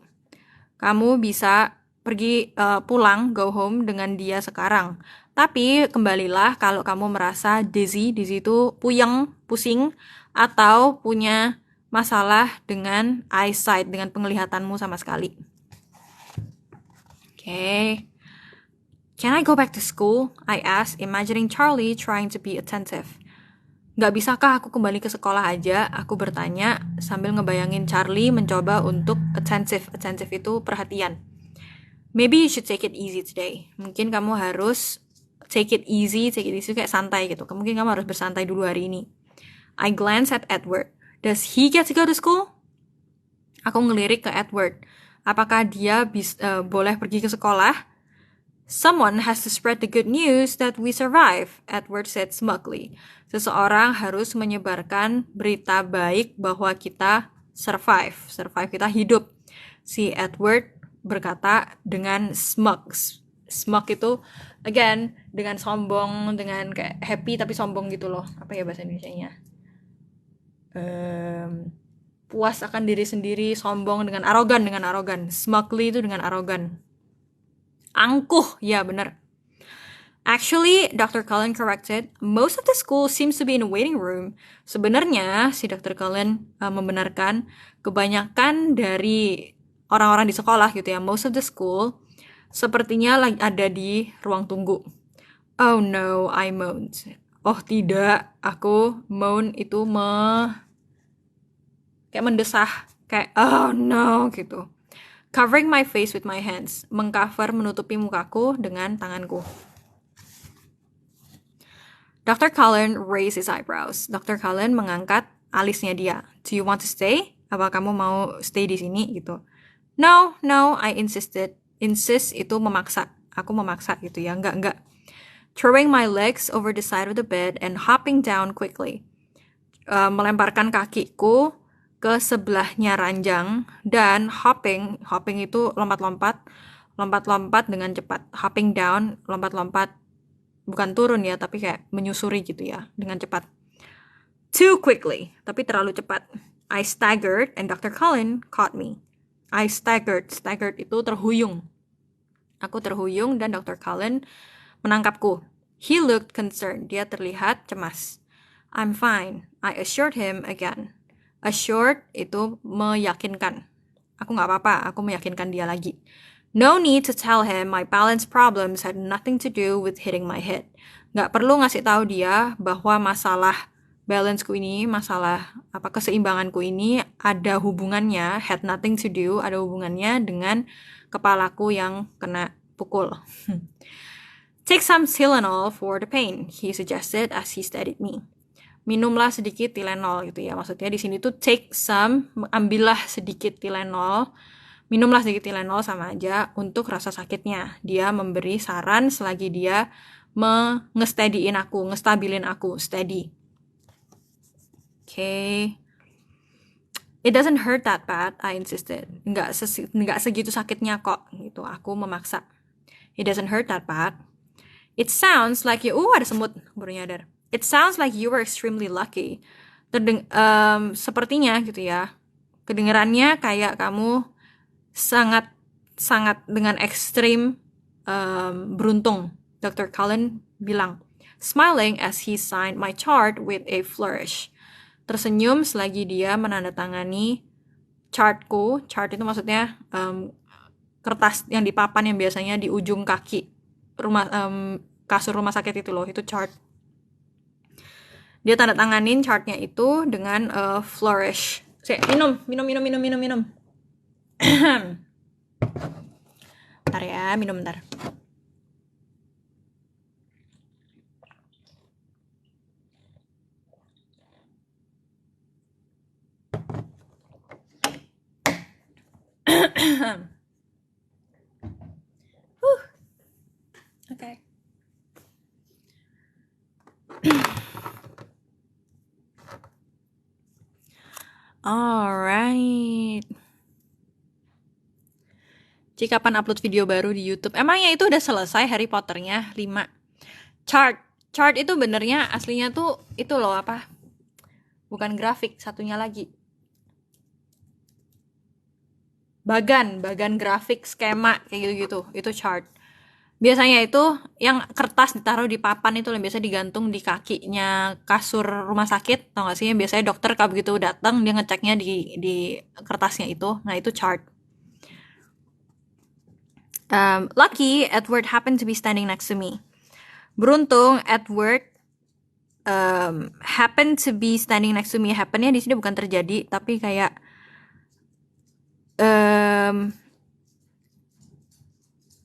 Kamu bisa pergi pulang, go home dengan dia sekarang. Tapi kembalilah kalau kamu merasa dizzy, dizzy itu puyeng, pusing, atau punya masalah dengan eyesight, dengan penglihatanmu sama sekali. Okay. Can I go back to school? I asked, imagining Charlie trying to be attentive. Gak bisakah aku kembali ke sekolah aja? Aku bertanya sambil ngebayangin Charlie mencoba untuk attentive. Attentive itu perhatian. Maybe you should take it easy today. Mungkin kamu harus take it easy kayak santai gitu. Mungkin kamu harus bersantai dulu hari ini. I glanced at Edward. Does he get to go to school? Aku ngelirik ke Edward. Apakah dia boleh pergi ke sekolah? Someone has to spread the good news that we survive, Edward said smugly. Seseorang harus menyebarkan berita baik bahwa kita survive. Survive, kita hidup. Si Edward berkata dengan smug. Smug itu, again, dengan sombong, dengan kayak happy tapi sombong gitu loh. Apa ya bahasa Indonesianya? Puas akan diri sendiri, sombong dengan arogan. Smugly itu dengan arogan. Angkuh, ya bener. Actually, Dr. Cullen corrected, most of the school seems to be in a waiting room. Sebenarnya, si Dr. Cullen membenarkan kebanyakan dari orang-orang di sekolah gitu ya, most of the school, sepertinya ada di ruang tunggu. Oh no, I moaned. Oh tidak, aku moan itu kayak mendesah, kayak oh no gitu. Covering my face with my hands, mengcover menutupi mukaku dengan tanganku. Dr. Cullen raised his eyebrows. Dr. Cullen mengangkat alisnya dia. Do you want to stay? Apa kamu mau stay di sini gitu? No, I insisted. Insist itu memaksa. Aku memaksa gitu ya, enggak. Throwing my legs over the side of the bed and hopping down quickly. Melemparkan kakiku ke sebelahnya ranjang dan hopping itu lompat-lompat dengan cepat. Hopping down, lompat-lompat, bukan turun ya, tapi kayak menyusuri gitu ya, dengan cepat. Too quickly, tapi terlalu cepat. I staggered and Dr. Cullen caught me. I staggered itu terhuyung. Aku terhuyung dan Dr. Cullen menangkapku. He looked concerned, dia terlihat cemas. I'm fine, I assured him again. Assured itu meyakinkan. Aku gak apa-apa, aku meyakinkan dia lagi. No need to tell him my balance problems had nothing to do with hitting my head. Gak perlu ngasih tahu dia bahwa masalah balanceku ini, masalah keseimbanganku ini ada hubungannya, had nothing to do, ada hubungannya dengan kepalaku yang kena pukul. Take some Tylenol for the pain, he suggested as he steadied me. Minumlah sedikit Tylenol gitu ya. Maksudnya di sini tuh take some, ambillah sedikit Tylenol. Minumlah sedikit Tylenol sama aja untuk rasa sakitnya. Dia memberi saran selagi dia ngestabilin aku, steady. Okay. It doesn't hurt that bad, I insisted. Nggak segitu sakitnya kok, gitu. Aku memaksa. It doesn't hurt that bad. It sounds like you, ada semut, baru nyadar. It sounds like you were extremely lucky. Sepertinya gitu ya. Kedengarannya kayak kamu sangat dengan ekstrim beruntung. Dr. Cullen bilang, smiling as he signed my chart with a flourish. Tersenyum selagi dia menandatangani chartku. Chart itu maksudnya kertas yang dipapan yang biasanya di ujung kaki kasur rumah sakit itu loh, itu chart. Dia tanda tanganin chartnya itu dengan flourish. Minum. Bentar ya, minum bentar. Oke. Alright. Ci, kapan upload video baru di YouTube? Emangnya itu udah selesai Harry Potternya 5? Chart itu benernya aslinya tuh itu loh apa? Bukan grafik, satunya lagi. Bagan grafik, skema kayak gitu-gitu. Itu chart. Biasanya itu yang kertas ditaruh di papan itu yang biasa digantung di kakinya kasur rumah sakit, tau gak sih? Biasanya dokter kalau begitu datang dia ngeceknya di kertasnya itu. Nah, itu chart. Lucky, Edward happened to be standing next to me. Beruntung, Edward happened to be standing next to me. Happennya di sini bukan terjadi, tapi kayak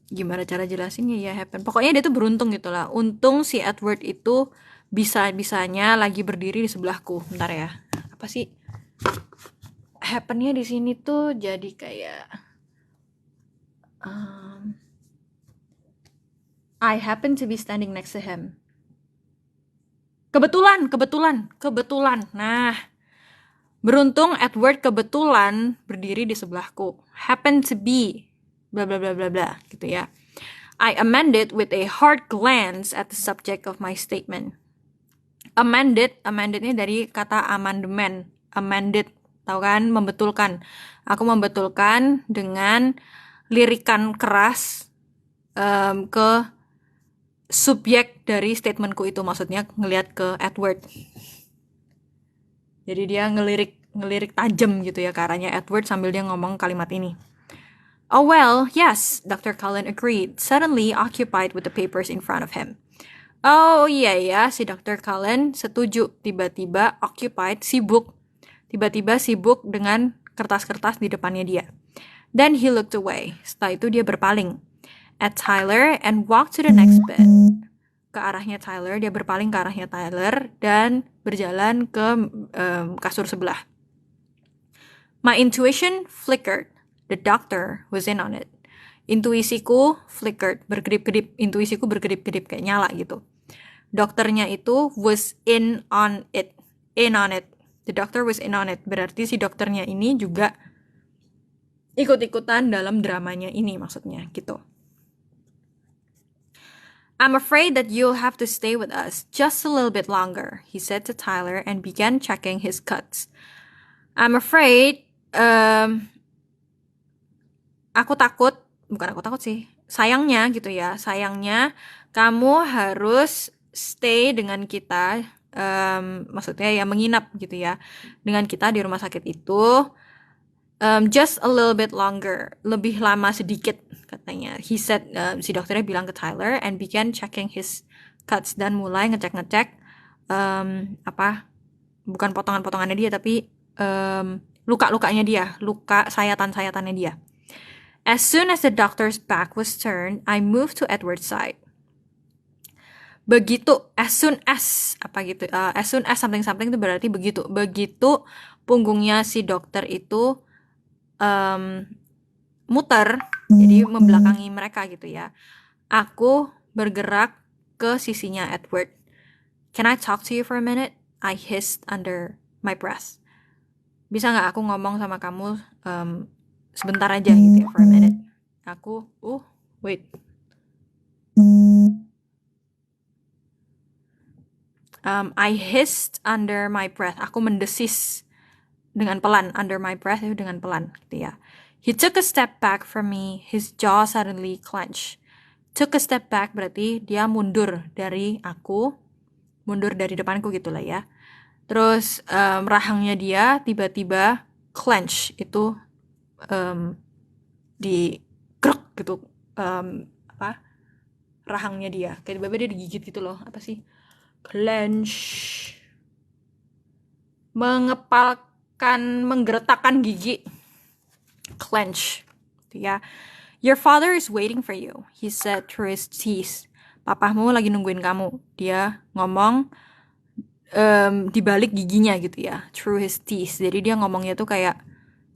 gimana cara jelasinnya ya, happen. Pokoknya dia tuh beruntung gitu lah. Untung si Edward itu bisa-bisanya lagi berdiri di sebelahku. Bentar ya. Apa sih? Happennya di sini tuh jadi kayak I happen to be standing next to him. Kebetulan. Nah, beruntung Edward kebetulan berdiri di sebelahku. Happen to be bla bla bla bla bla gitu ya. I amended with a hard glance at the subject of my statement. Amendednya dari kata amandemen. Amended, tahu kan? Membetulkan. Aku membetulkan dengan lirikan keras ke subjek dari statementku itu, maksudnya ngelihat ke Edward. Jadi dia ngelirik tajam gitu ya ke arahnya Edward sambil dia ngomong kalimat ini. Oh well, yes, Dr. Cullen agreed, suddenly occupied with the papers in front of him. Oh iya ya, si Dr. Cullen setuju, tiba-tiba occupied, sibuk. Tiba-tiba sibuk dengan kertas-kertas di depannya dia. Then he looked away. Setelah itu dia berpaling at Tyler and walked to the next bed. Ke arahnya Tyler, dia berpaling ke arahnya Tyler dan berjalan ke kasur sebelah. My intuition flickered. The doctor was in on it. Intuisiku flickered, berkedip-kedip. Intuisiku berkedip-kedip kayak nyala gitu. Dokternya itu was in on it. The doctor was in on it. Berarti si dokternya ini juga ikut-ikutan dalam dramanya ini maksudnya gitu. I'm afraid that you'll have to stay with us just a little bit longer, he said to Tyler and began checking his cuts. I'm afraid, bukan aku takut sih, sayangnya gitu ya, sayangnya kamu harus stay dengan kita, maksudnya ya menginap gitu ya, dengan kita di rumah sakit itu, just a little bit longer, lebih lama sedikit katanya. He said, si dokternya bilang ke Tyler and began checking his cuts dan mulai ngecek-ngecek bukan potongan-potongannya dia tapi luka-lukanya dia, luka sayatan-sayatannya dia. As soon as the doctor's back was turned, I moved to Edward's side. Begitu, as soon as something itu berarti begitu punggungnya si dokter itu muter, jadi membelakangi mereka gitu ya. Aku bergerak ke sisinya Edward. Can I talk to you for a minute? I hissed under my breath. Bisa nggak aku ngomong sama kamu sebentar aja gitu ya, for a minute. Aku, wait. I hissed under my breath. Aku mendesis dengan pelan, under my breath itu dengan pelan gitu ya. He took a step back from me, his jaw suddenly clenched. Took a step back berarti dia mundur dari aku, mundur dari depanku gitulah ya. Terus rahangnya dia tiba-tiba clench, itu di krek gitu, rahangnya dia, kayak tiba-tiba dia digigit gitu loh, apa sih? Clench, mengepal akan menggeretakkan gigi. Clench. Ya. Your father is waiting for you, he said through his teeth. Papamu lagi nungguin kamu. Dia ngomong di balik giginya gitu ya, through his teeth. Jadi dia ngomongnya tuh kayak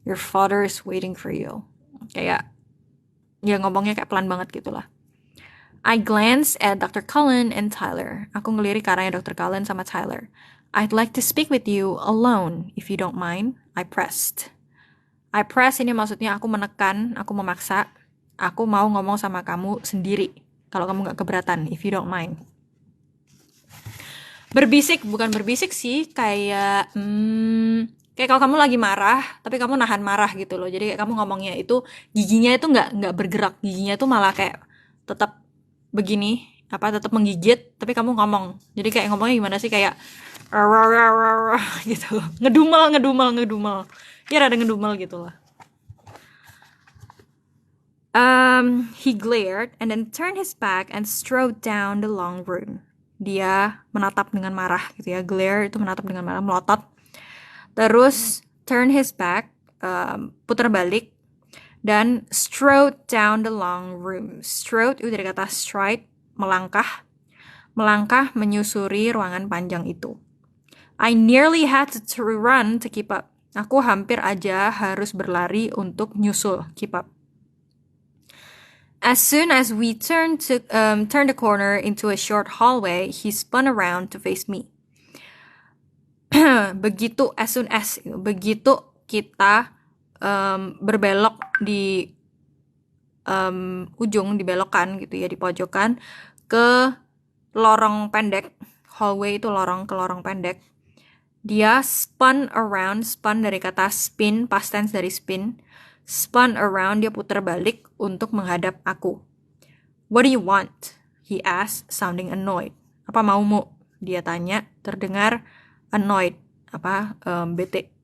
your father is waiting for you. Kayak ya ngomongnya kayak pelan banget gitu lah. I glanced at Dr. Cullen and Tyler. Aku ngelirik ke arahnya Dr. Cullen sama Tyler. I'd like to speak with you alone, if you don't mind. I pressed. I press ini maksudnya aku menekan, aku memaksa. Aku mau ngomong sama kamu sendiri. Kalau kamu gak keberatan, if you don't mind. Berbisik, bukan berbisik sih. Kayak kalau kamu lagi marah, tapi kamu nahan marah gitu loh. Jadi kayak kamu ngomongnya itu, giginya itu nggak bergerak. Giginya itu malah kayak tetap begini, tetap menggigit, tapi kamu ngomong. Jadi kayak ngomongnya gimana sih, kayak gitu. Ngedumel. Ya rada ngedumel gitu lah. He glared and then turned his back and strode down the long room. Dia menatap dengan marah gitu ya. Glare itu menatap dengan marah, melotot. Terus turn his back, putar balik, dan strode down the long room. Strode itu dari kata stride, melangkah. Melangkah menyusuri ruangan panjang itu. I nearly had to run to keep up. Aku hampir aja harus berlari untuk nyusul, keep up. As soon as we turned the corner into a short hallway, he spun around to face me. Begitu kita berbelok di ujung, dibelokkan gitu ya, di pojokan ke lorong pendek. Hallway itu lorong ke lorong pendek. Dia spun around, spun dari kata spin, past tense dari spin. Spun around, dia putar balik untuk menghadap aku. What do you want? He asked, sounding annoyed. Apa maumu? Dia tanya, terdengar annoyed, bete.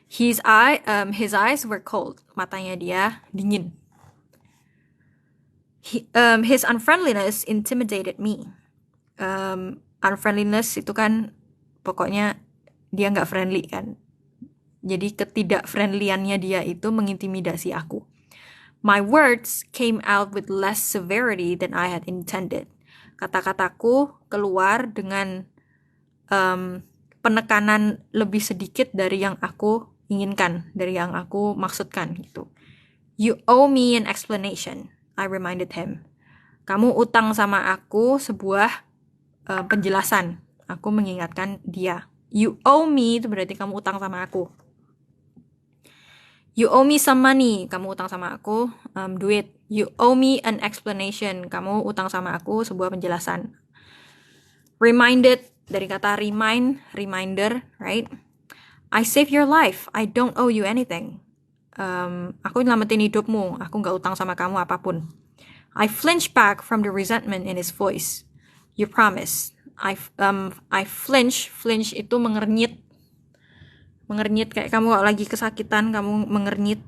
His eyes were cold. Matanya dia dingin. His unfriendliness intimidated me. Unfriendliness itu kan pokoknya dia nggak friendly kan. Jadi ketidak-friendlyannya dia itu mengintimidasi aku. My words came out with less severity than I had intended. Kata-kataku keluar dengan penekanan lebih sedikit dari yang aku inginkan, dari yang aku maksudkan gitu. You owe me an explanation, I reminded him. Kamu utang sama aku sebuah penjelasan. Aku mengingatkan dia. You owe me itu berarti kamu utang sama aku. You owe me some money, kamu utang sama aku duit. You owe me an explanation, kamu utang sama aku sebuah penjelasan. Reminded, dari kata remind, reminder, right? I saved your life, I don't owe you anything. Aku nyelamatin hidupmu, aku gak utang sama kamu apapun. I flinched back from the resentment in his voice. You promise. I flinch itu mengernyit. Mengernyit kayak kamu lagi kesakitan, kamu mengernyit.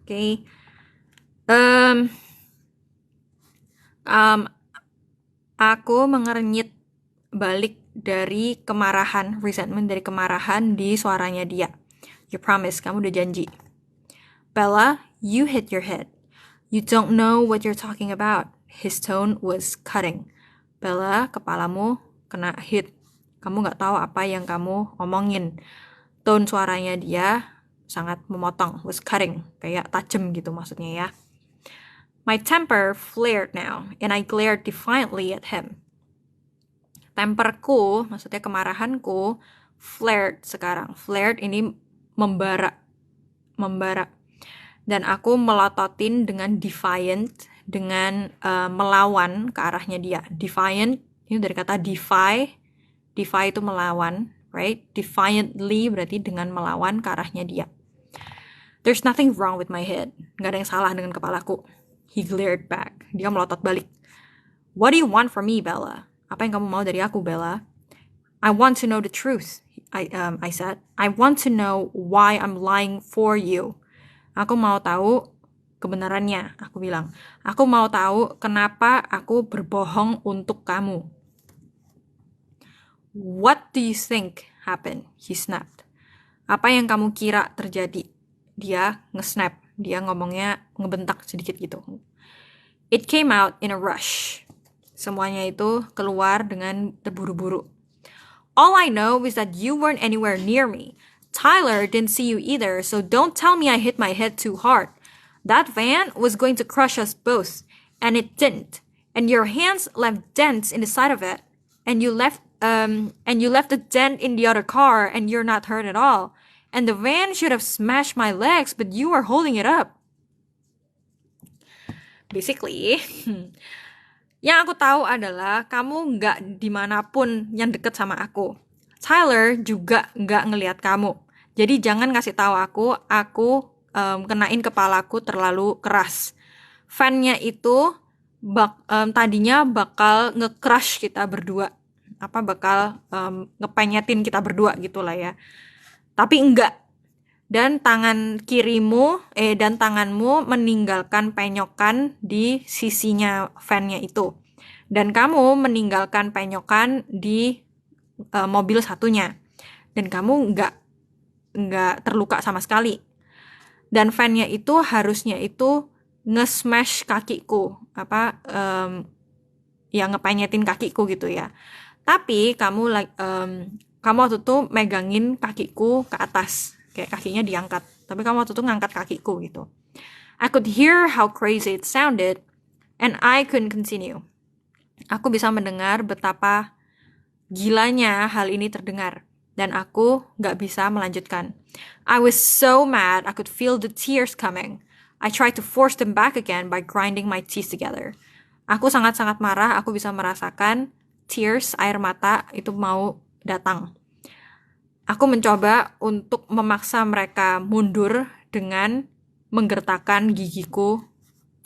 Okay. Aku mengernyit balik dari kemarahan, resentment dari kemarahan di suaranya dia. You promise, kamu udah janji. Bella, you hit your head. You don't know what you're talking about. His tone was cutting. Bella, kepalamu kena hit. Kamu gak tahu apa yang kamu omongin. Tone suaranya dia sangat memotong, was cutting, kayak tajam gitu maksudnya ya. My temper flared now, and I glared defiantly at him. Temperku, maksudnya kemarahanku, flared sekarang. Flared ini membara. Dan aku melototin dengan defiant, dengan melawan ke arahnya dia. Defiant, ini dari kata defy. Defy itu melawan. Right? Defiantly berarti dengan melawan ke arahnya dia. There's nothing wrong with my head. Gak ada yang salah dengan kepalaku. He glared back. Dia melotot balik. What do you want from me, Bella? Apa yang kamu mau dari aku, Bella? I want to know the truth, I said. I want to know why I'm lying for you. Aku mau tahu kebenarannya, aku bilang. Aku mau tahu kenapa aku berbohong untuk kamu. What do you think happened? He snapped. Apa yang kamu kira terjadi? Dia nge-snap. Dia ngomongnya ngebentak sedikit gitu. It came out in a rush. Semuanya itu keluar dengan terburu-buru. All I know is that you weren't anywhere near me. Tyler didn't see you either, so don't tell me I hit my head too hard. That van was going to crush us both, and it didn't. And your hands left dents in the side of it, and you left a dent in the other car, and you're not hurt at all. And the van should have smashed my legs, but you were holding it up. Basically, yang aku tahu adalah kamu nggak dimanapun yang deket sama aku. Tyler juga nggak ngelihat kamu. Jadi jangan ngasih tahu aku kenain kepalaku terlalu keras. Fan-nya itu tadinya bakal nge-crush kita berdua. Bakal ngepenyetin kita berdua gitulah ya. Tapi enggak. Dan dan tanganmu meninggalkan penyokan di sisinya fan-nya itu. Dan kamu meninggalkan penyokan di mobil satunya. Dan kamu nggak terluka sama sekali. Dan fan-nya itu harusnya itu nge-smash kakiku. Yang ngepenyetin kakiku gitu ya. Tapi kamu waktu itu megangin kakiku ke atas. Kayak kakinya diangkat. Tapi kamu waktu itu ngangkat kakiku gitu. I could hear how crazy it sounded, and I couldn't continue. Aku bisa mendengar betapa gilanya hal ini terdengar. Dan aku gak bisa melanjutkan. I was so mad, I could feel the tears coming. I tried to force them back again by grinding my teeth together. Aku sangat-sangat marah, aku bisa merasakan tears, air mata itu mau datang. Aku mencoba untuk memaksa mereka mundur dengan menggertakkan gigiku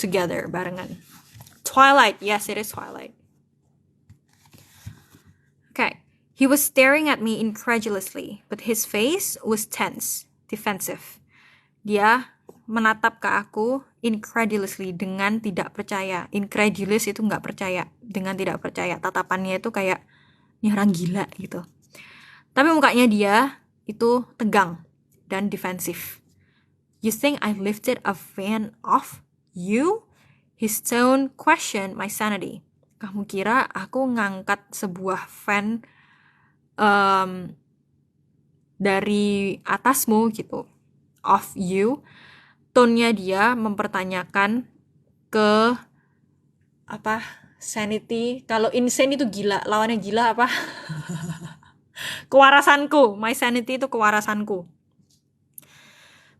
together, barengan. Twilight, yes, it is Twilight. Okay, he was staring at me incredulously, but his face was tense, defensive. Dia menatap ke aku incredulously, dengan tidak percaya. Incredulous itu nggak percaya, dengan tidak percaya. Tatapannya itu kayak, ini orang gila gitu. Tapi mukanya dia itu tegang dan defensif. You think I lifted a van off you? His tone questioned my sanity. Kamu kira aku ngangkat sebuah van dari atasmu gitu, off you? Tone-nya dia mempertanyakan ke sanity. Kalau insane itu gila, lawannya gila apa? Kewarasanku, my sanity itu kewarasanku.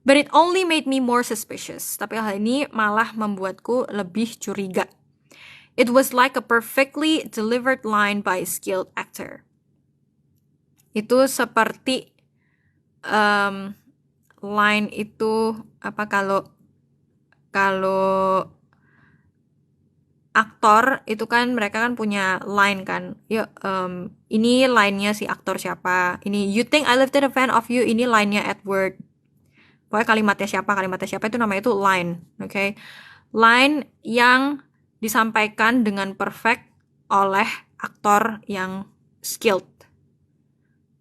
But it only made me more suspicious. Tapi hal ini malah membuatku lebih curiga. It was like a perfectly delivered line by a skilled actor. Itu seperti line itu kalau aktor itu kan mereka kan punya line kan. Ini line-nya si aktor siapa. Ini you think I lifted a fan off you. Ini line-nya Edward. Pokoknya kalimatnya siapa itu namanya itu line. Okay? Line yang disampaikan dengan perfect oleh aktor yang skilled.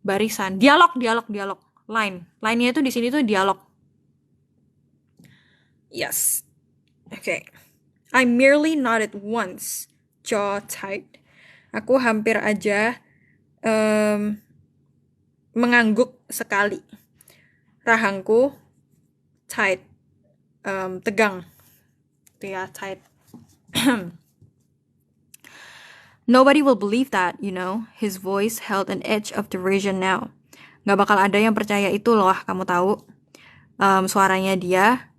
Barisan, dialog. Line-nya itu di sini tuh dialog. Yes. Okay. I merely nodded once, jaw tight. Aku hampir aja mengangguk sekali. Rahangku tight, tegang. Itu ya, tight. Nobody will believe that, you know. His voice held an edge of derision now. Gak bakal ada yang percaya itu loh, kamu tahu. Suaranya dia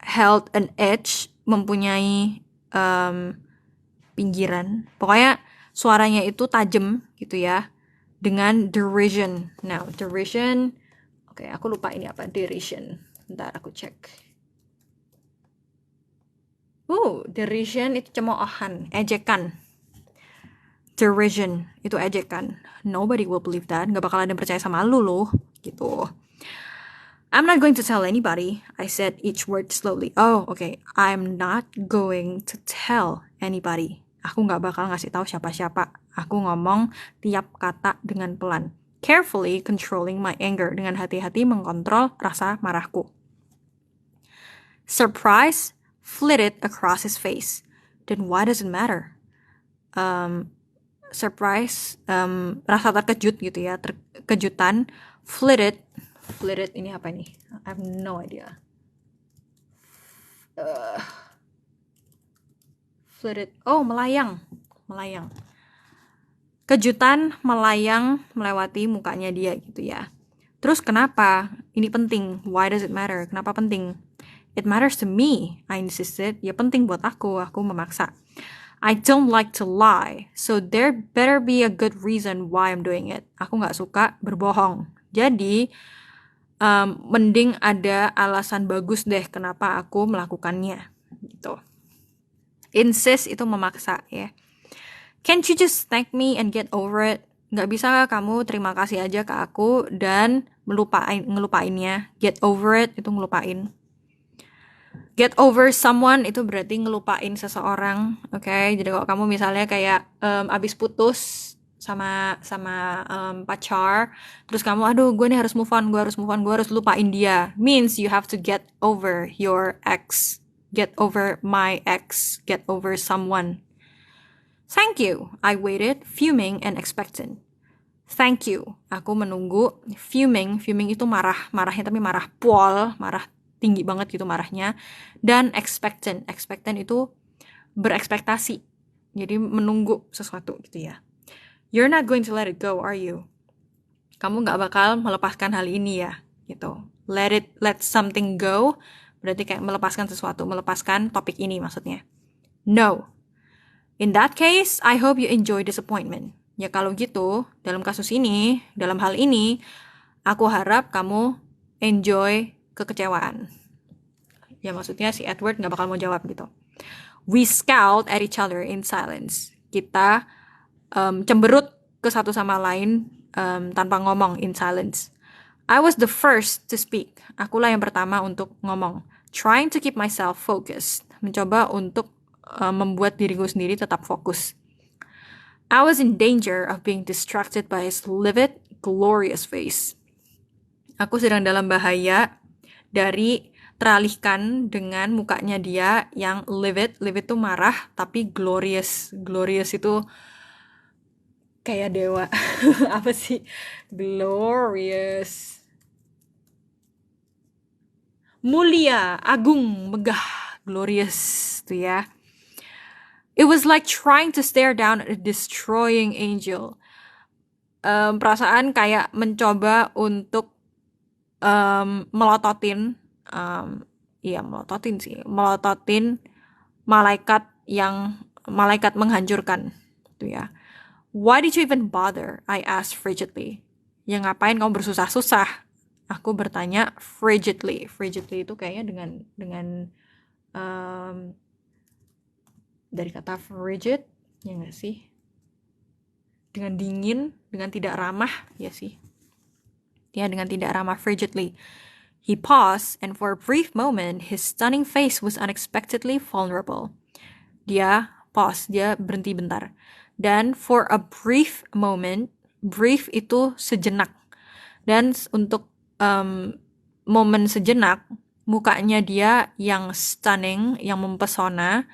held an edge, mempunyai pinggiran. Pokoknya suaranya itu tajam gitu ya. Dengan derision. Now, derision. Oke, aku lupa ini apa. Derision. Bentar aku cek. Derision itu cemoohan. Ejekan. Derision itu ejekan. Nobody will believe that. Gak bakal ada yang percaya sama lu loh. Gitu. I'm not going to tell anybody. I said each word slowly. Okay. I'm not going to tell anybody. Aku gak bakal ngasih tahu siapa-siapa. Aku ngomong tiap kata dengan pelan. Carefully controlling my anger. Dengan hati-hati mengontrol rasa marahku. Surprise flitted across his face. Then why does it matter? Surprise, rasa terkejut gitu ya, kejutan. Flitted ini apa nih? I have no idea. Flitted, melayang. Kejutan melayang melewati mukanya dia gitu ya. Terus kenapa? Ini penting. Why does it matter? Kenapa penting? It matters to me, I insisted. Ya penting buat aku memaksa. I don't like to lie, so there better be a good reason why I'm doing it. Aku gak suka berbohong. Jadi, mending ada alasan bagus deh kenapa aku melakukannya. Gitu. Insist itu memaksa ya. Can't you just thank me and get over it? Gak bisa kamu terima kasih aja ke aku dan ngelupainnya. Get over it itu ngelupain. Get over someone itu berarti ngelupain seseorang, oke? Jadi kalau kamu misalnya kayak abis putus sama pacar, terus kamu gue nih harus move on, gue harus lupain dia. Means you have to get over your ex, get over my ex, get over someone. Thank you. I waited, fuming and expectant. Thank you. Aku menunggu. Fuming itu marahnya tapi marah pol, marah tinggi banget gitu marahnya. Dan expectant itu berekspektasi, jadi menunggu sesuatu gitu ya. You're not going to let it go, are you? Kamu gak bakal melepaskan hal ini ya gitu. Let something go berarti kayak melepaskan sesuatu, melepaskan topik ini maksudnya. No. In that case, I hope you enjoy disappointment. Ya kalau gitu, dalam hal ini aku harap kamu enjoy kekecewaan. Ya maksudnya si Edward gak bakal mau jawab gitu. We scowled at each other in silence. Kita cemberut ke satu sama lain tanpa ngomong, in silence. I was the first to speak. Akulah yang pertama untuk ngomong. Trying to keep myself focused. Mencoba untuk membuat diriku sendiri tetap fokus. I was in danger of being distracted by his livid, glorious face. Aku sedang dalam bahaya dari teralihkan dengan mukanya dia yang livid itu marah, tapi glorious itu kayak dewa. Apa sih? Glorious. Mulia, agung, megah, glorious tuh ya. It was like trying to stare down at a destroying angel. Perasaan kayak mencoba untuk melototin malaikat menghancurkan gitu ya. Why did you even bother? I asked frigidly. Ya ngapain kamu bersusah-susah? Aku bertanya frigidly. Frigidly itu kayaknya dengan dari kata frigid, ya nggak sih? Dengan dingin, dengan tidak ramah, ya sih. Ya, dengan tidak ramah, frigidly. He paused, and for a brief moment, his stunning face was unexpectedly vulnerable. Dia pause, dia berhenti bentar. Dan for a brief moment, brief itu sejenak. Dan untuk momen sejenak, mukanya dia yang stunning, yang mempesona,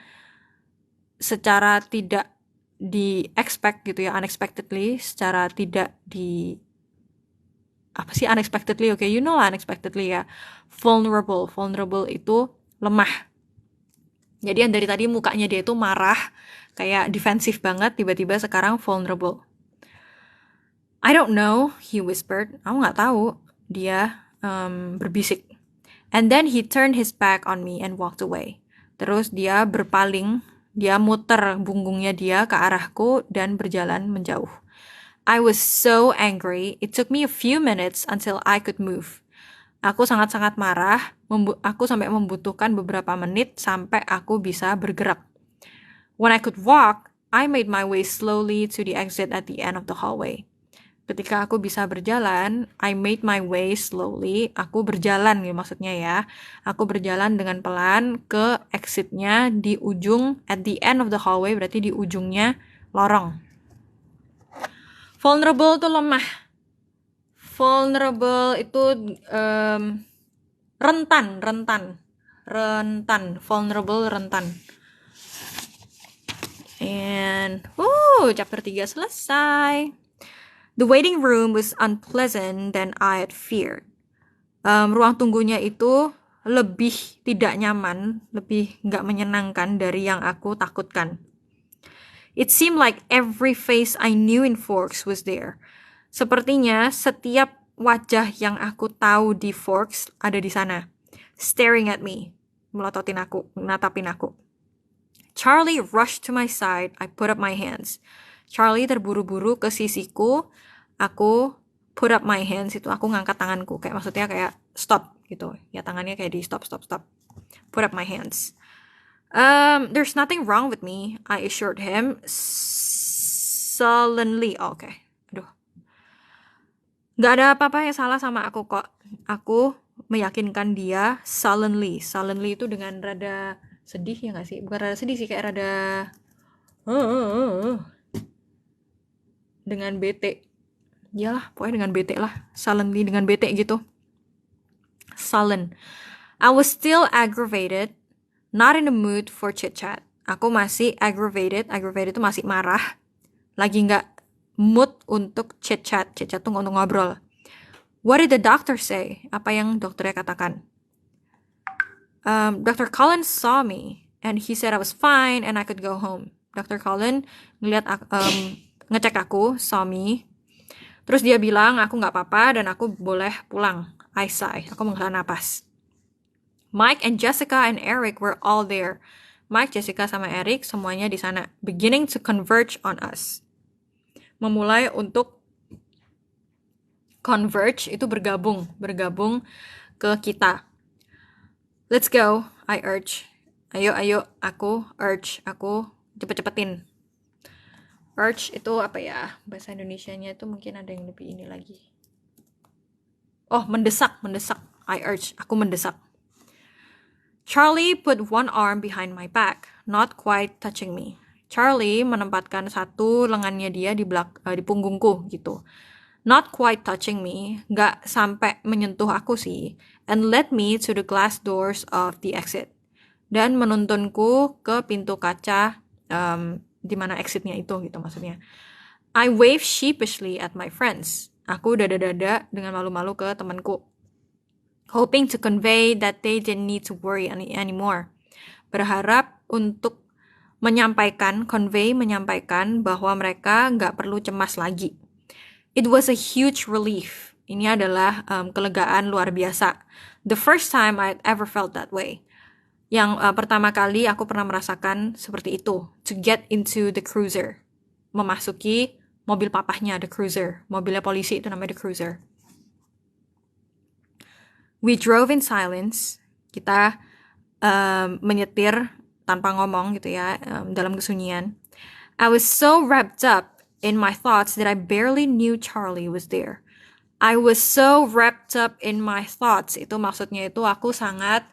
secara tidak di-expect gitu ya, unexpectedly, secara tidak unexpectedly, okay, you know lah unexpectedly ya. Vulnerable itu lemah. Jadi yang dari tadi mukanya dia itu marah, kayak defensif banget, tiba-tiba sekarang vulnerable. I don't know, he whispered. Aku gak tahu, dia berbisik. And then he turned his back on me and walked away. Terus dia berpaling, dia muter punggungnya dia ke arahku dan berjalan menjauh. I was so angry, it took me a few minutes until I could move. Aku sangat-sangat marah, aku sampai membutuhkan beberapa menit sampai aku bisa bergerak. When I could walk, I made my way slowly to the exit at the end of the hallway. Ketika aku bisa berjalan, I made my way slowly, aku berjalan ya maksudnya ya. Aku berjalan dengan pelan ke exitnya di ujung, at the end of the hallway berarti di ujungnya lorong. Vulnerable tuh lemah. vulnerable itu rentan, vulnerable, rentan. And chapter 3 selesai. The waiting room was unpleasant than I had feared. Ruang tunggunya itu lebih tidak nyaman, lebih nggak menyenangkan dari yang aku takutkan. It seemed like every face I knew in Forks was there. Sepertinya setiap wajah yang aku tahu di Forks ada di sana, staring at me, melototin aku, natapin aku. Charlie rushed to my side. I put up my hands. Charlie terburu-buru ke sisiku. Aku put up my hands, itu aku ngangkat tanganku, kayak maksudnya kayak stop gitu. Ya tangannya kayak di stop. Put up my hands. There's nothing wrong with me, I assured him sullenly. Okay. Aduh. Gak ada apa-apa yang salah sama aku kok. Aku meyakinkan dia sullenly. Sullenly itu dengan rada sedih ya gak sih? Bukan rada sedih sih, kayak rada dengan bete. Iyalah, pokoknya dengan bete lah. Sullenly dengan bete gitu. Sullen. I was still aggravated, not in the mood for chit-chat. Aku masih aggravated. Aggravated itu masih marah. Lagi gak mood untuk chit-chat. Chit-chat tuh untuk ngobrol. What did the doctor say? Apa yang dokternya katakan? Dr. Cullen saw me and he said I was fine and I could go home. Dr. Cullen ngecek aku, saw me. Terus dia bilang aku gak apa-apa dan aku boleh pulang. I sigh. Aku menghela napas. Mike and Jessica and Eric were all there. Mike, Jessica, sama Eric semuanya di sana. Beginning to converge on us. Memulai untuk converge itu bergabung ke kita. Let's go, I urge. Ayo, aku urge, aku cepet-cepetin. Urge itu apa ya? Bahasa Indonesianya itu mungkin ada yang lebih ini lagi. Oh, mendesak. I urge, aku mendesak. Charlie put one arm behind my back, not quite touching me. Charlie menempatkan satu lengannya dia di punggungku gitu. Not quite touching me, gak sampai menyentuh aku sih, and led me to the glass doors of the exit. Dan menuntunku ke pintu kaca di mana exitnya itu gitu maksudnya. I waved sheepishly at my friends. Aku dada-dada dengan malu-malu ke temanku. Hoping to convey that they didn't need to worry anymore. Berharap untuk menyampaikan bahwa mereka gak perlu cemas lagi. It was a huge relief. Ini adalah kelegaan luar biasa. The first time I'd ever felt that way. Yang pertama kali aku pernah merasakan seperti itu. To get into the cruiser. Memasuki mobil papahnya, the cruiser. Mobilnya polisi itu namanya the cruiser. We drove in silence. Kita menyetir tanpa ngomong gitu ya, dalam kesunyian. I was so wrapped up in my thoughts that I barely knew Charlie was there. I was so wrapped up in my thoughts. Itu maksudnya itu aku sangat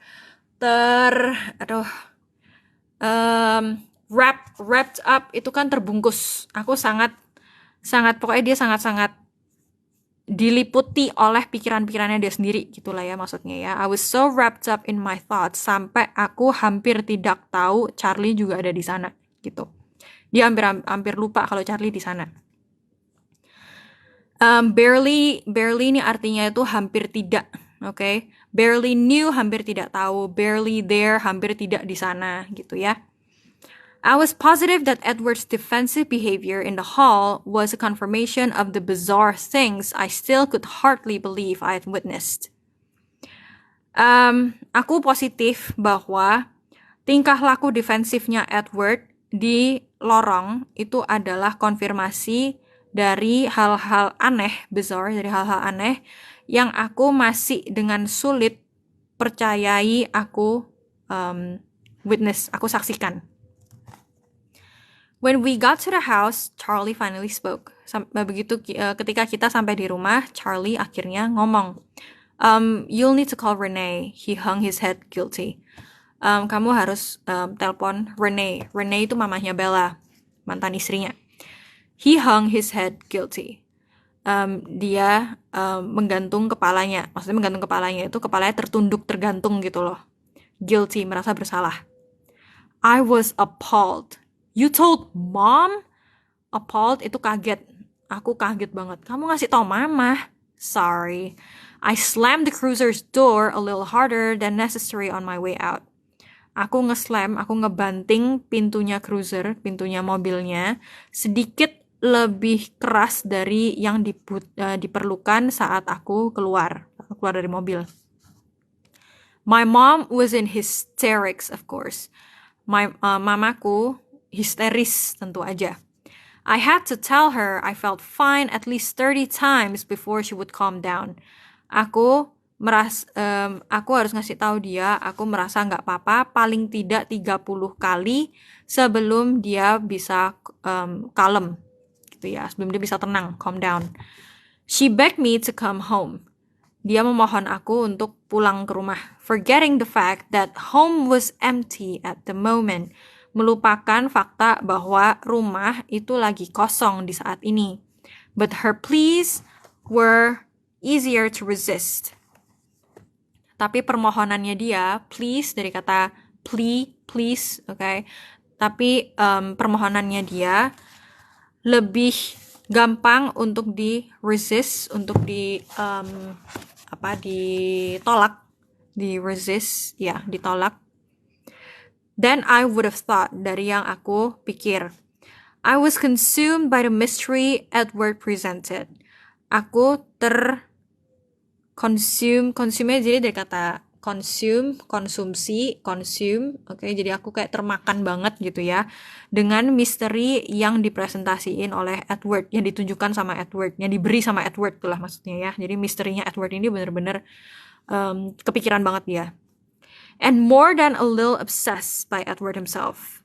wrapped up itu kan terbungkus. Aku sangat pokoknya dia sangat diliputi oleh pikiran-pikirannya dia sendiri gitulah ya maksudnya ya. I was so wrapped up in my thoughts sampai aku hampir tidak tahu Charlie juga ada di sana gitu. Dia hampir lupa kalau Charlie di sana. Barely ini artinya itu hampir tidak, okay? Barely knew, hampir tidak tahu. Barely there, hampir tidak di sana, gitu ya. I was positive that Edward's defensive behavior in the hall was a confirmation of the bizarre things I still could hardly believe I had witnessed. Aku positif bahwa tingkah laku defensifnya Edward di lorong itu adalah konfirmasi dari hal-hal aneh, bizarre, dari hal-hal aneh yang aku masih dengan sulit percayai aku witness, aku saksikan. When we got to the house, Charlie finally spoke. Ketika kita sampai di rumah, Charlie akhirnya ngomong. You'll need to call Renee. He hung his head guilty. Kamu harus telepon Renee. Renee itu mamahnya Bella, mantan istrinya. He hung his head guilty. dia menggantung kepalanya. Maksudnya menggantung kepalanya itu kepalanya tertunduk, tergantung gitu loh. Guilty, merasa bersalah. I was appalled. You told mom? Appalled itu kaget. Aku kaget banget. Kamu ngasih tau mama? Sorry. I slammed the cruiser's door a little harder than necessary on my way out. Aku ngebanting pintunya cruiser, pintunya mobilnya, sedikit lebih keras dari yang diperlukan saat aku keluar dari mobil. My mom was in hysterics, of course. Mamaku histeris tentu aja. I had to tell her I felt fine at least 30 times before she would calm down. Aku harus ngasih tahu dia aku merasa nggak apa-apa paling tidak 30 kali sebelum dia bisa kalem gitu ya, sebelum dia bisa tenang, calm down. She begged me to come home. Dia memohon aku untuk pulang ke rumah, forgetting the fact that home was empty at the moment. Melupakan fakta bahwa rumah itu lagi kosong di saat ini. But her pleas were easier to resist. Tapi permohonannya dia, please dari kata please, okay? Tapi permohonannya dia lebih gampang untuk di-resist, untuk ditolak, ditolak. Then I would have thought, dari yang aku pikir. I was consumed by the mystery Edward presented. Aku consume-nya jadi dari kata konsumsi, okay? Jadi aku kayak termakan banget gitu ya, dengan misteri yang dipresentasiin oleh Edward, yang ditunjukkan sama Edward, yang diberi sama Edward itulah maksudnya ya. Jadi misterinya Edward ini bener-bener kepikiran banget dia. And more than a little obsessed by Edward himself.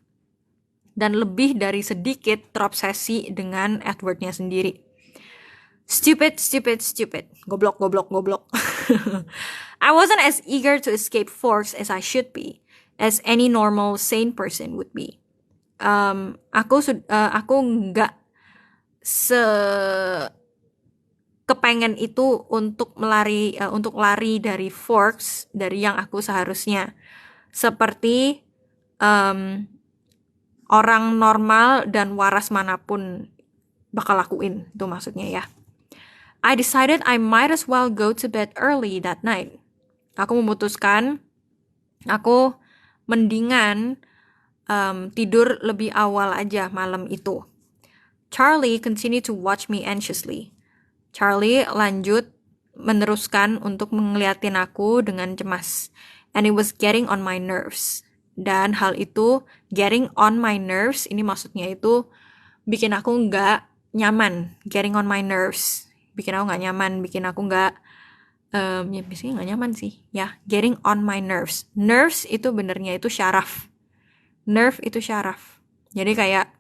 Dan lebih dari sedikit terobsesi dengan Edwardnya sendiri. Stupid. Goblok. I wasn't as eager to escape Forks as I should be, as any normal, sane person would be. Aku nggak kepengen itu untuk lari dari Forks, dari yang aku seharusnya. Seperti orang normal dan waras manapun bakal lakuin, itu maksudnya ya. I decided I might as well go to bed early that night. Aku memutuskan, aku mendingan tidur lebih awal aja malam itu. Charlie continued to watch me anxiously. Charlie meneruskan untuk ngeliatin aku dengan cemas. And it was getting on my nerves. Dan hal itu, getting on my nerves, ini maksudnya itu bikin aku nggak nyaman. Getting on my nerves. Bikin aku nggak nyaman, bikin aku nggak, ya biasanya nggak nyaman sih. Ya, getting on my nerves. Nerves itu benernya itu syaraf. Nerve itu syaraf. Jadi kayak,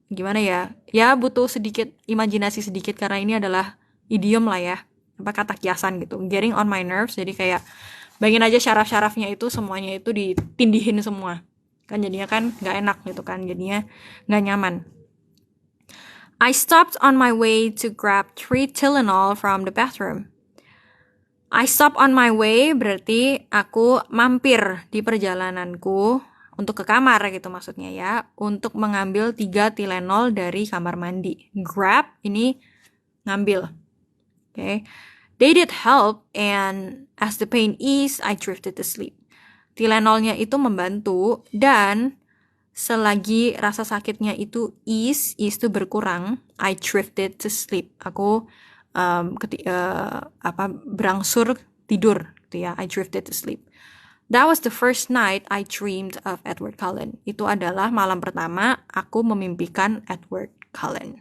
gimana ya? Ya butuh sedikit imajinasi sedikit karena ini adalah idiom lah ya. Kata kiasan gitu. Getting on my nerves. Jadi kayak bayangin aja syaraf-syarafnya itu semuanya itu ditindihin semua. Kan jadinya kan gak enak gitu kan. Jadinya gak nyaman. I stopped on my way to grab 3 Tylenol from the bathroom. I stop on my way berarti aku mampir di perjalananku untuk ke kamar gitu maksudnya ya, untuk mengambil 3 Tylenol dari kamar mandi. Grab ini ngambil. Okay. They did help and as the pain eased, I drifted to sleep. Tylenolnya itu membantu dan selagi rasa sakitnya itu ease itu berkurang, I drifted to sleep. Aku berangsur tidur gitu ya. I drifted to sleep. That was the first night I dreamed of Edward Cullen. Itu adalah malam pertama aku memimpikan Edward Cullen.